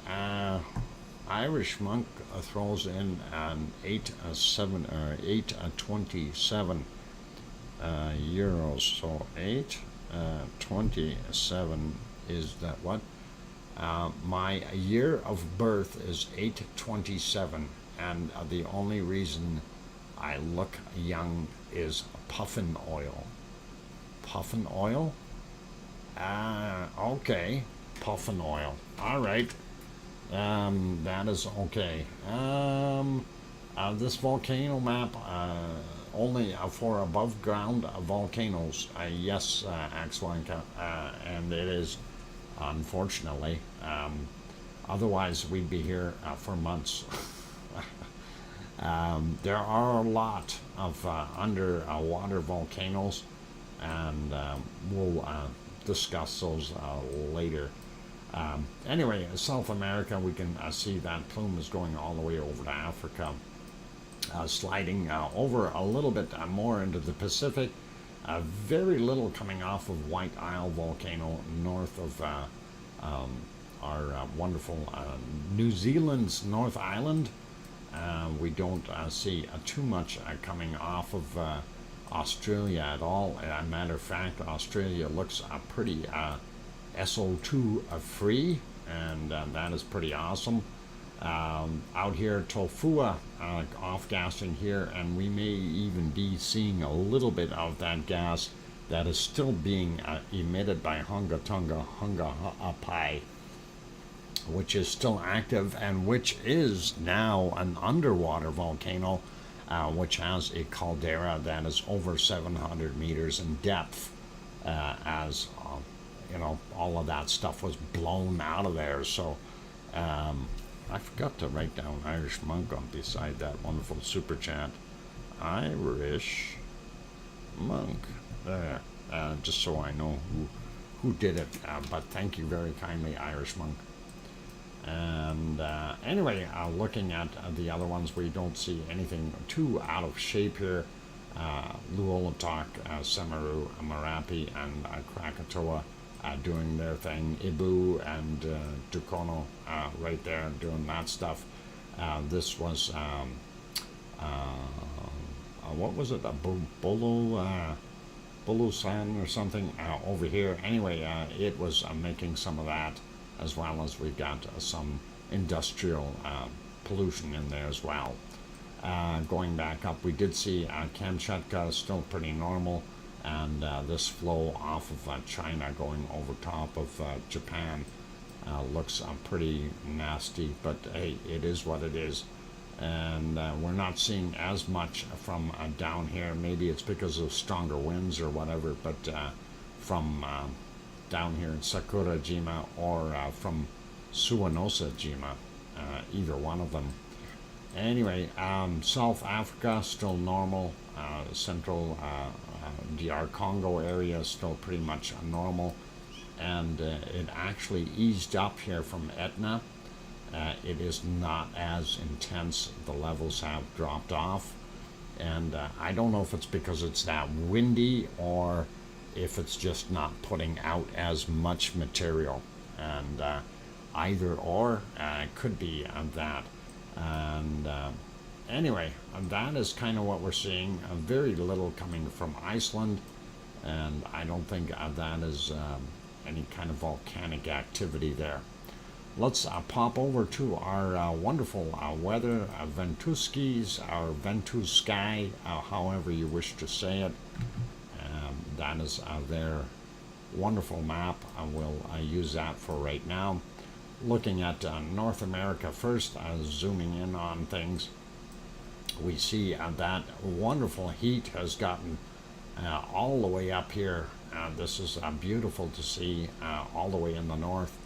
Irish Monk throws in an 827 euros. So 827 is that what? My year of birth is 827, and the only reason I look young is puffin oil. Puffin oil? Okay. Puffin oil. All right. That is okay. This volcano map, only for above ground volcanoes. Yes, Axwanka, and it is, unfortunately. Otherwise, we'd be here for months. There are a lot of underwater volcanoes, and we'll discuss those later. Anyway, South America, we can see that plume is going all the way over to Africa, sliding over a little bit more into the Pacific. Very little coming off of White Isle volcano north of our wonderful New Zealand's North Island. We don't see too much coming off of Australia at all. As a matter of fact, Australia looks pretty SO2 free, and that is pretty awesome. Out here, Tofua off-gassing here, and we may even be seeing a little bit of that gas that is still being emitted by Hunga Tunga Hunga Ha'apai, which is still active and which is now an underwater volcano, which has a caldera that is over 700 meters in depth, as you know, all of that stuff was blown out of there. So I forgot to write down Irish Monk on beside that wonderful super chat. Irish Monk, there, just so I know who did it. But thank you very kindly, Irish Monk. And anyway, looking at the other ones, we don't see anything too out of shape here. Luolatok, Semaru, Marapi, and Krakatoa doing their thing. Ibu and Tukono right there doing that stuff. This was, what was it, a Bulusan or something over here. Anyway, it was making some of that, as well as we've got some industrial pollution in there as well. Going back up, we did see Kamchatka still pretty normal, and this flow off of China going over top of Japan looks pretty nasty, but hey, it is what it is. And we're not seeing as much from down here. Maybe it's because of stronger winds or whatever, but from down here in Sakurajima or from Suwanosa-jima, either one of them. Anyway, South Africa still normal. Central DR Congo area is still pretty much normal, and it actually eased up here from Etna. It is not as intense. The levels have dropped off, and I don't know if it's because it's that windy or if it's just not putting out as much material, and either or could be that. And anyway, that is kind of what we're seeing. Very little coming from Iceland, and I don't think that is any kind of volcanic activity there. Let's pop over to our wonderful weather, Ventuskis, our Ventusky, however you wish to say it. That is their wonderful map. We'll use that for right now. Looking at North America first, zooming in on things, we see that wonderful heat has gotten all the way up here. This is beautiful to see all the way in the north,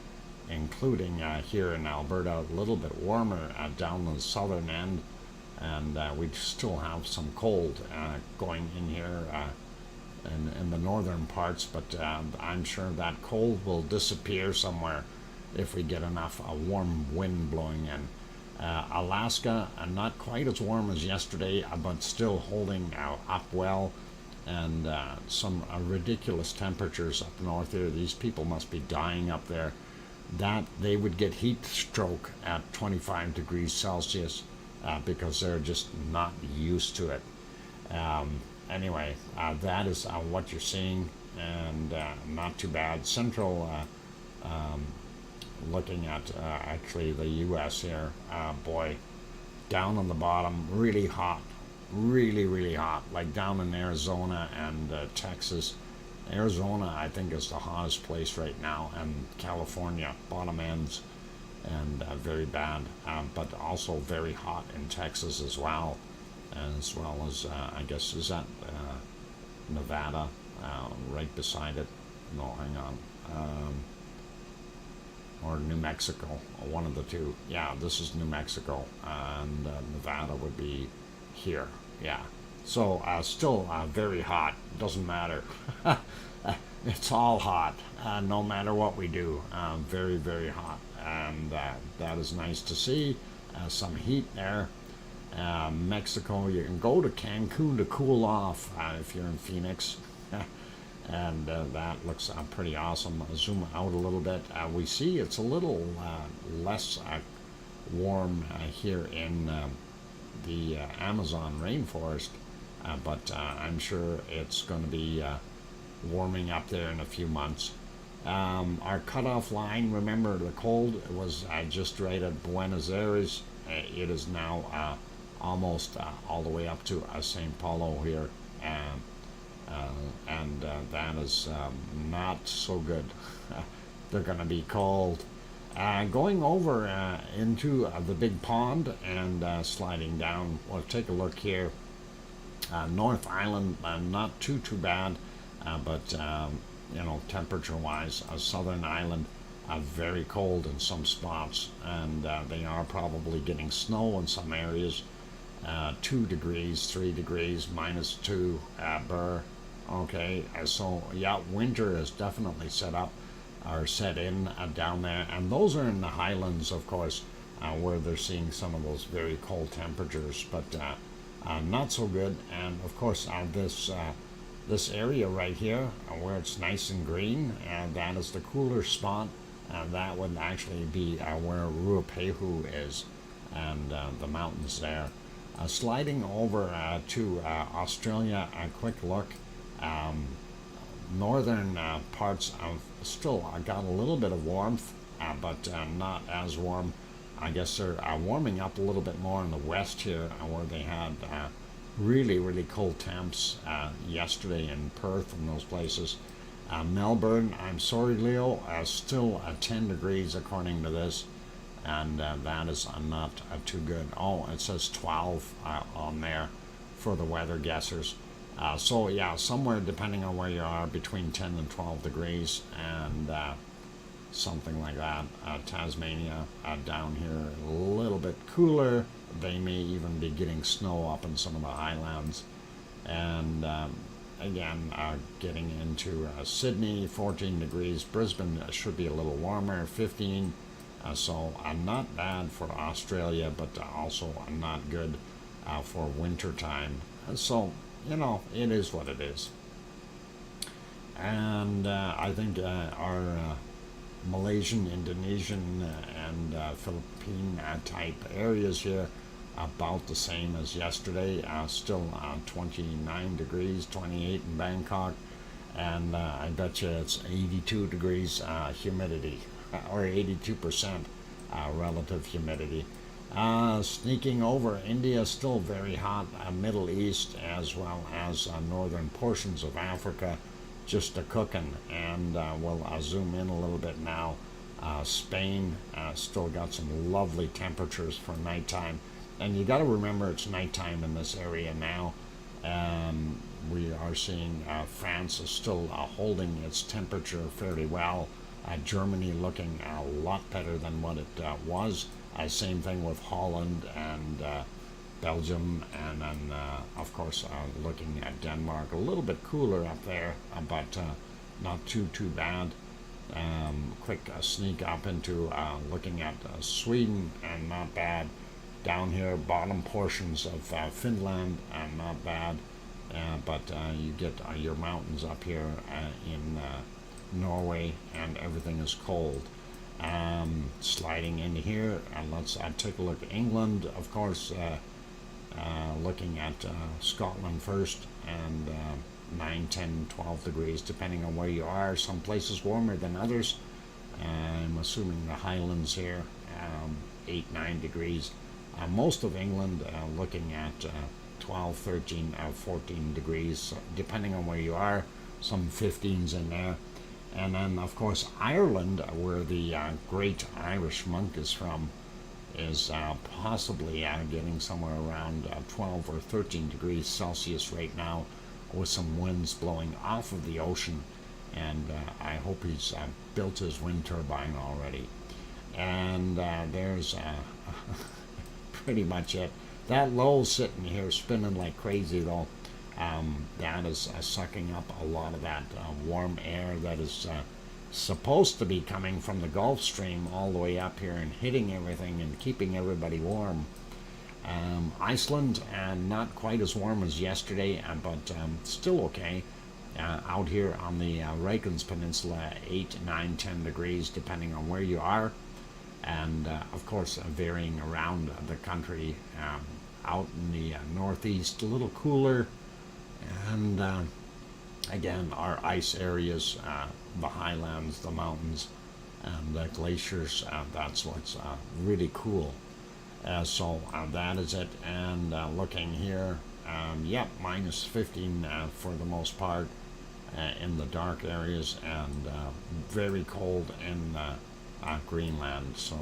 including here in Alberta, a little bit warmer down the southern end, and we still have some cold going in here in the northern parts, but I'm sure that cold will disappear somewhere if we get enough warm wind blowing in. Alaska, not quite as warm as yesterday, but still holding up well, and some ridiculous temperatures up north here. These people must be dying up there. That they would get heat stroke at 25 degrees Celsius because they're just not used to it. Anyway, that is what you're seeing, and not too bad. Central, looking at actually the U.S. here, boy, down on the bottom, really hot, really hot, like down in Arizona and Texas. Arizona, I think, is the hottest place right now, and California, bottom ends, and very bad, but also very hot in Texas as well as I guess, is that Nevada right beside it? No, hang on. Or New Mexico, one of the two. Yeah, this is New Mexico, and Nevada would be here. Yeah, so still very hot. Doesn't matter. It's all hot, no matter what we do. Very hot, and that is nice to see. Some heat there. Mexico, you can go to Cancun to cool off if you're in Phoenix. And that looks pretty awesome. Zoom out a little bit. We see it's a little less warm here in the Amazon rainforest, but I'm sure it's going to be warming up there in a few months. Our cutoff line, remember the cold was just right at Buenos Aires. It is now almost all the way up to Sao Paulo here. And that is not so good. They're going to be cold. Going over into the big pond and sliding down. Well, take a look here. North Island, not too bad, but you know, temperature-wise, Southern Island, very cold in some spots, and they are probably getting snow in some areas. 2 degrees, 3 degrees, -2 Burr. Okay, so yeah, winter is definitely set in down there, and those are in the highlands, of course, where they're seeing some of those very cold temperatures, but not so good. And of course, this area right here, where it's nice and green, that is the cooler spot. That would actually be where Ruapehu is, and the mountains there. Sliding over to Australia, a quick look. Northern parts still got a little bit of warmth, but not as warm. I guess they're warming up a little bit more in the west here, where they had really cold temps yesterday in Perth and those places. Melbourne, I'm sorry, Leo, still 10 degrees according to this, and that is not too good. Oh, it says 12 on there for the weather guessers. So yeah, somewhere depending on where you are, between 10 and 12 degrees, and something like that. Tasmania down here a little bit cooler. They may even be getting snow up in some of the highlands. And again, getting into Sydney, 14 degrees. Brisbane should be a little warmer, 15. So not bad for Australia, but also not good for winter time. So, you know, it is what it is. And I think our Malaysian, Indonesian, and Philippine type areas here about the same as yesterday. Still 29 degrees, 28 in Bangkok, and I bet you it's 82 degrees humidity, or 82% relative humidity. Sneaking over, India still very hot, Middle East as well as northern portions of Africa just a cooking. And we'll zoom in a little bit now. Spain still got some lovely temperatures for nighttime, and you got to remember it's nighttime in this area now. We are seeing France is still holding its temperature fairly well. Germany looking a lot better than what it was. Same thing with Holland and Belgium, and then of course looking at Denmark, a little bit cooler up there, but not too bad. Quick sneak up into looking at Sweden, and not bad. Down here, bottom portions of Finland, and not bad. But you get your mountains up here in Norway, and everything is cold. Sliding into here, and let's take a look at England, of course. Looking at Scotland first, and 9, 10, 12 degrees depending on where you are. Some places warmer than others. I'm assuming the Highlands here, 8, 9 degrees. Most of England looking at 12, 13, 14 degrees depending on where you are. Some 15s in there. And then of course Ireland, where the great Irish monk is from, is possibly getting somewhere around 12 or 13 degrees Celsius right now, with some winds blowing off of the ocean. And I hope he's built his wind turbine already. And there's pretty much it. That low sitting here spinning like crazy though. That is sucking up a lot of that warm air that is supposed to be coming from the Gulf Stream all the way up here and hitting everything and keeping everybody warm. Iceland, not quite as warm as yesterday, but still okay. out here on the Reykjanes Peninsula, 8, 9, 10 degrees depending on where you are, and of course varying around the country. Out in the northeast, a little cooler, and again, our ice areas, the highlands, the mountains, and the glaciers, that's what's really cool. So that is it. And looking here, yep, minus 15 for the most part in the dark areas, and very cold in Greenland, so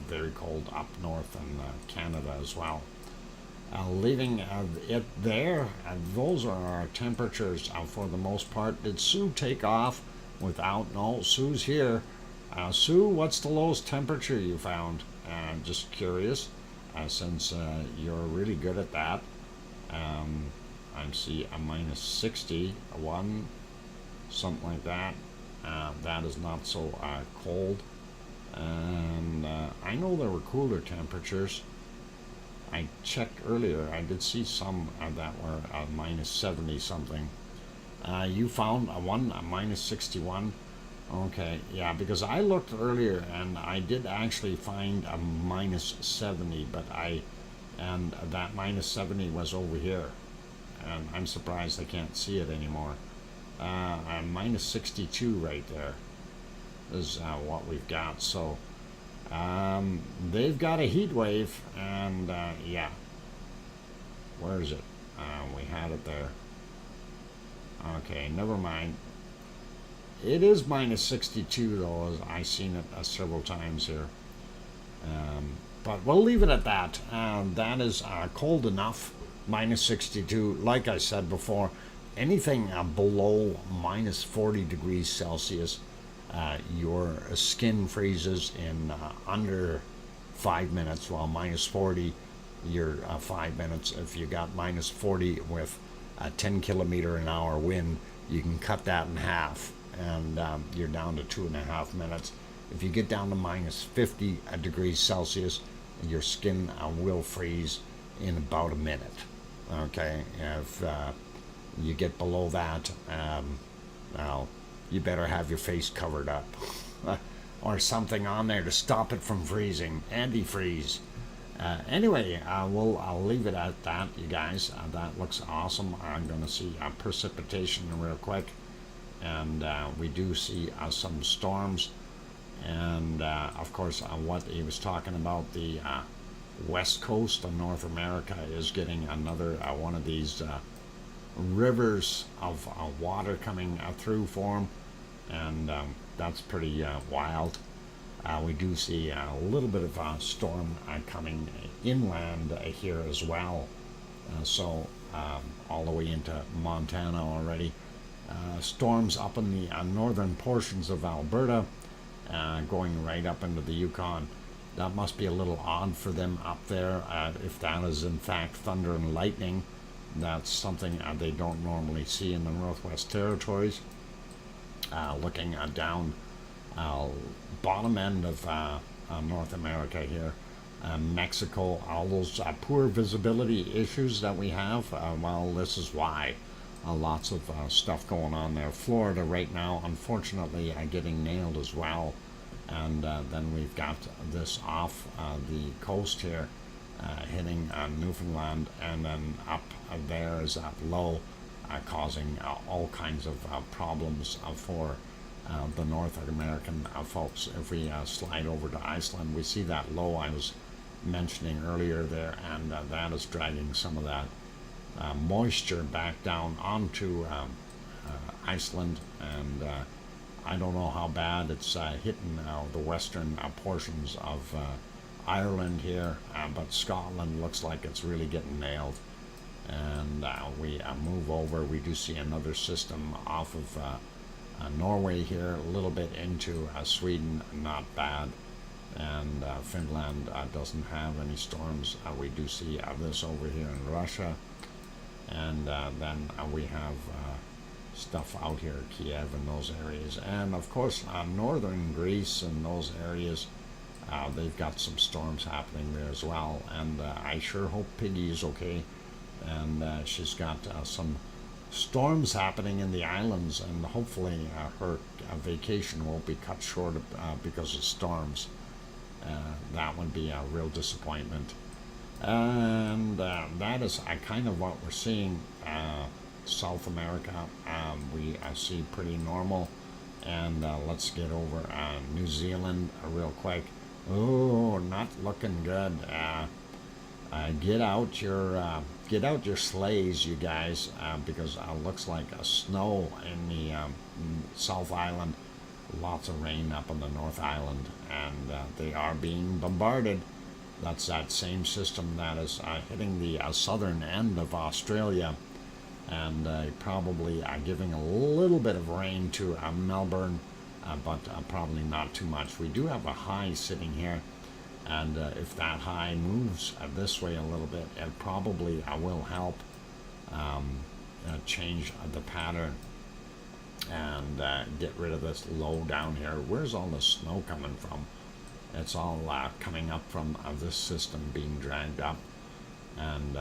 very cold up north in Canada as well. Leaving it there, those are our temperatures for the most part. Did Sue take off without? No, Sue's here. Sue, what's the lowest temperature you found? Just curious, since you're really good at that. I see a minus 61, something like that. That is not so cold. And I know there were cooler temperatures. I checked earlier, I did see some that were minus 70 something. You found a minus 61? Okay, yeah, because I looked earlier and I did actually find a minus 70, but and that minus 70 was over here. And I'm surprised I can't see it anymore. Minus 62 right there is what we've got. So they've got a heat wave, and yeah, where is it? We had it there. Okay, never mind. It is minus 62 though, as I've seen it several times here. But we'll leave it at that. That is cold enough. Minus 62, like I said before, anything below minus 40 degrees Celsius, your skin freezes in under 5 minutes, while minus 40, you're 5 minutes. If you got minus 40 with a 10 kilometer an hour wind, you can cut that in half, and you're down to 2.5 minutes. If you get down to minus 50 degrees Celsius, your skin will freeze in about a minute. Okay, if you get below that, well, you better have your face covered up or something on there to stop it from freezing. Antifreeze. Anyway, I'll leave it at that, you guys. That looks awesome. I'm going to see precipitation real quick, and we do see some storms, and of course what he was talking about, the west coast of North America is getting another one of these rivers of water coming through for them, and that's pretty wild. We do see a little bit of a storm coming inland here as well, so all the way into Montana already. Storms up in the northern portions of Alberta, going right up into the Yukon. That must be a little odd for them up there, if that is in fact thunder and lightning. That's something they don't normally see in the Northwest Territories. Looking down bottom end of North America here, Mexico, all those poor visibility issues that we have, well, this is why. Lots of stuff going on there. Florida right now, unfortunately, getting nailed as well. And then we've got this off the coast here, hitting Newfoundland, and then up there is low, causing all kinds of problems for the North American folks. If we slide over to Iceland, we see that low I was mentioning earlier there, and that is dragging some of that moisture back down onto Iceland, and I don't know how bad it's hitting the western portions of Ireland here, but Scotland looks like it's really getting nailed. And we move over, we do see another system off of Norway here, a little bit into Sweden, not bad. And Finland doesn't have any storms. We do see this over here in Russia. And then we have stuff out here, Kiev and those areas. And of course, northern Greece and those areas, they've got some storms happening there as well. And I sure hope Piggy is okay. And she's got some storms happening in the islands, and hopefully her vacation won't be cut short because of storms. That would be a real disappointment. And that is kind of what we're seeing. South America, we see pretty normal. And let's get over New Zealand real quick. Oh, not looking good. Get out your sleighs, you guys, because it looks like snow in the South Island. Lots of rain up on the North Island, and they are being bombarded. That's that same system that is hitting the southern end of Australia, and probably giving a little bit of rain to Melbourne, but probably not too much. We do have a high sitting here, and if that high moves this way a little bit, it probably will help change the pattern and get rid of this low down here. Where's all the snow coming from? It's all coming up from this system being dragged up, and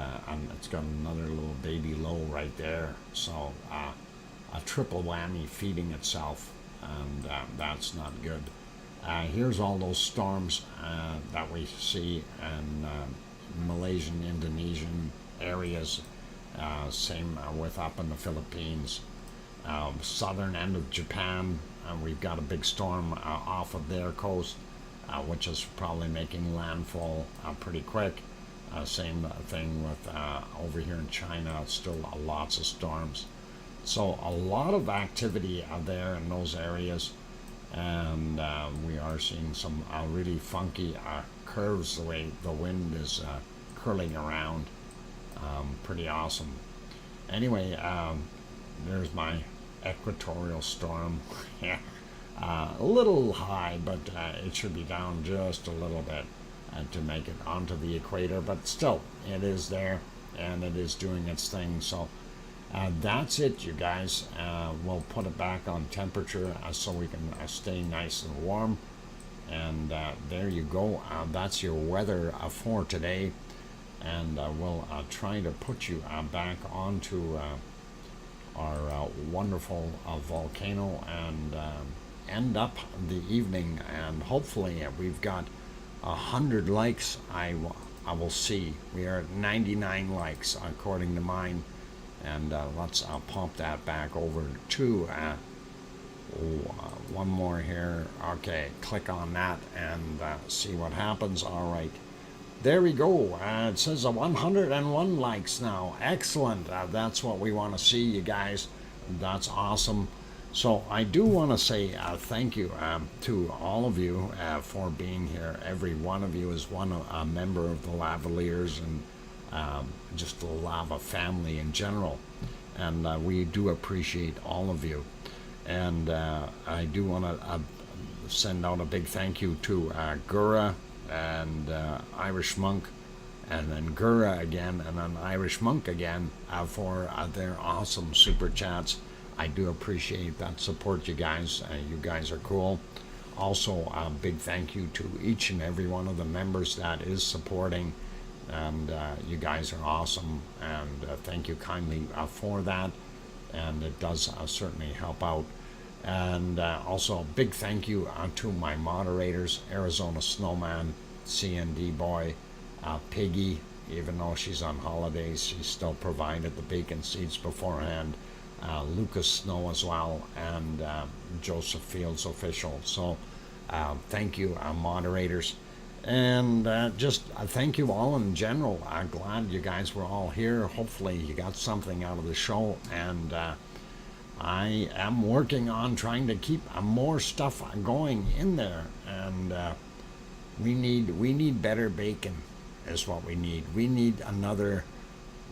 it's got another little baby low right there. So a triple whammy feeding itself, and that's not good. Here's all those storms that we see in Malaysian, Indonesian areas. Same with up in the Philippines. Southern end of Japan, we've got a big storm off of their coast, which is probably making landfall pretty quick. Same thing with over here in China, still lots of storms. So a lot of activity out there in those areas, and we are seeing some really funky curves the way the wind is curling around. Pretty awesome. Anyway, there's my equatorial storm. A little high, but it should be down just a little bit to make it onto the equator, but still it is there and it is doing its thing. So that's it, you guys. We'll put it back on temperature so we can stay nice and warm, and there you go. That's your weather for today, and we'll try to put you back onto our wonderful volcano and end up the evening, and hopefully we've got 100 likes. I will see. We are at 99 likes according to mine, and let's pump that back over to one more here. Okay, click on that and see what happens. All right, there we go. It says 101 likes now. Excellent. That's what we want to see, you guys. That's awesome. So I do want to say thank you to all of you for being here. Every one of you is a member of the Lavaliers and just the Lava family in general. And we do appreciate all of you. And I do want to send out a big thank you to Gura and Irish Monk, and then Gura again, and then Irish Monk again for their awesome super chats. I do appreciate that support, you guys. You guys are cool. Also, a big thank you to each and every one of the members that is supporting, and you guys are awesome, and thank you kindly for that, and it does certainly help out. And also a big thank you to my moderators, Arizona Snowman, CND Boy, Piggy. Even though she's on holidays, she still provided the bacon seeds beforehand. Lucas Snow as well, and Joseph Fields Official. So thank you, moderators, and just thank you all in general. I'm glad you guys were all here. Hopefully you got something out of the show, and I am working on trying to keep more stuff going in there, and we need better bacon is what we need. We need another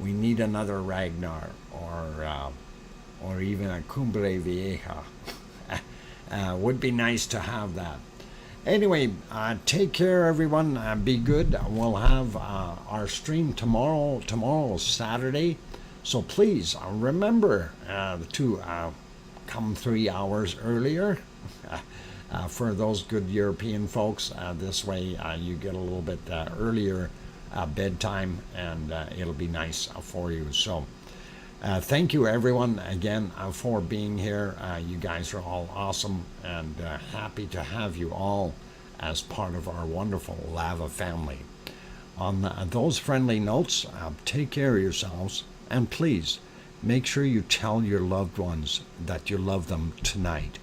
Ragnar, or even a Cumbre Vieja. Would be nice to have that. Anyway, take care, everyone. Be good. We'll have our stream tomorrow. Tomorrow is Saturday, so please remember to come 3 hours earlier for those good European folks. This way you get a little bit earlier bedtime, and it'll be nice for you. So Thank you, everyone, again for being here. You guys are all awesome, and happy to have you all as part of our wonderful lava family. On those friendly notes, take care of yourselves, and please make sure you tell your loved ones that you love them tonight,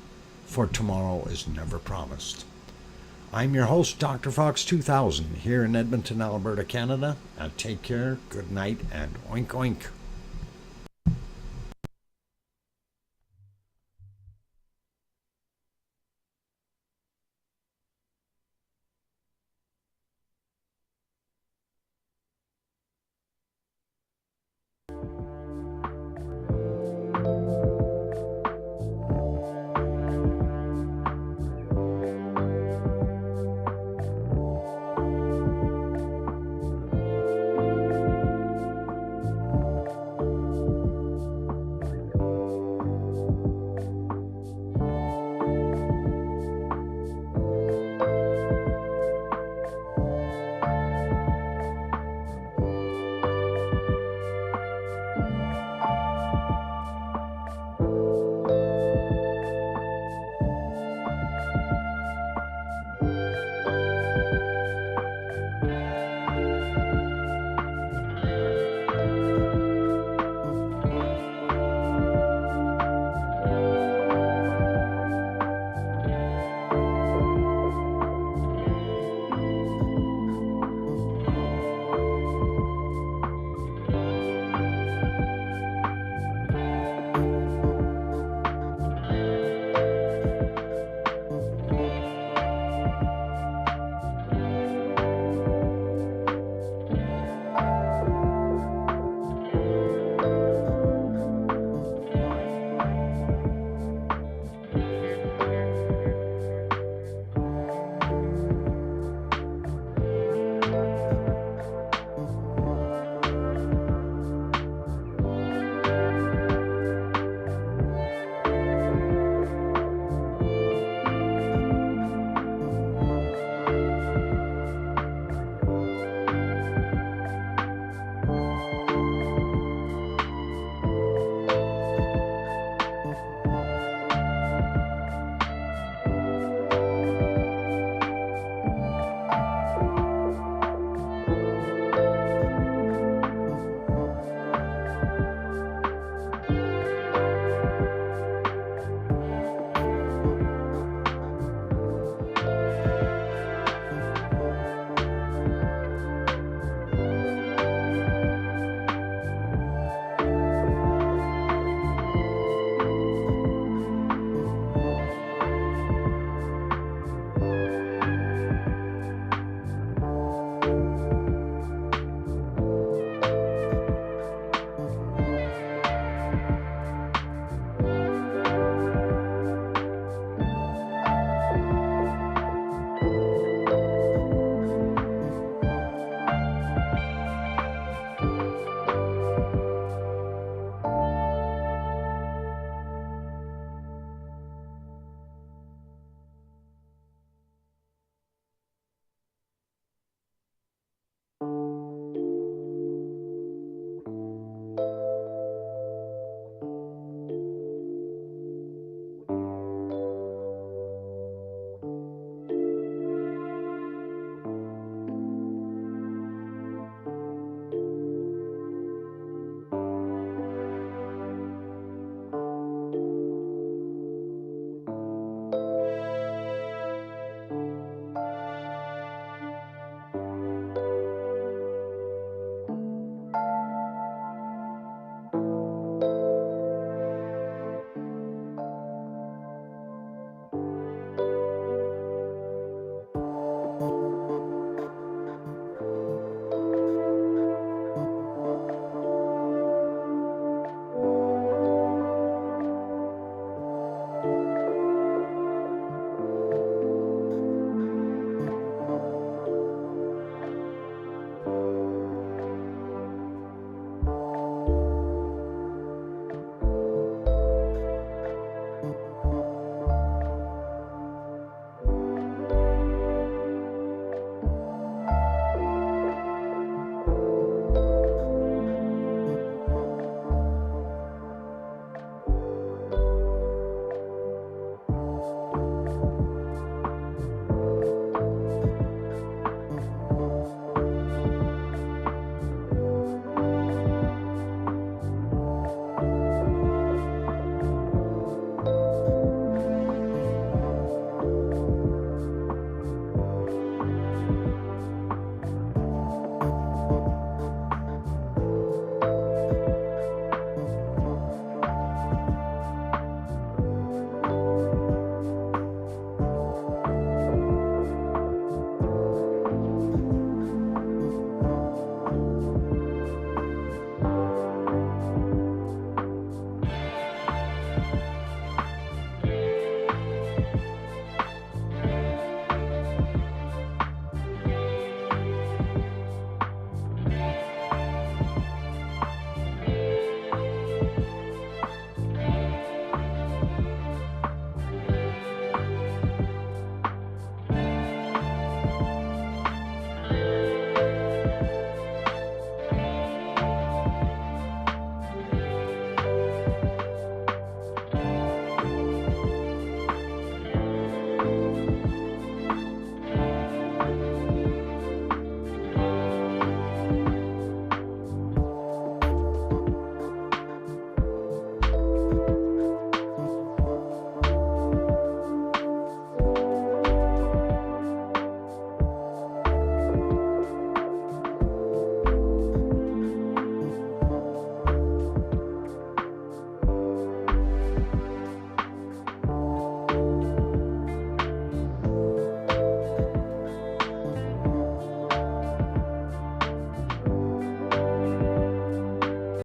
for tomorrow is never promised. I'm your host, DrFox2000, here in Edmonton, Alberta, Canada. Take care, good night, and oink oink.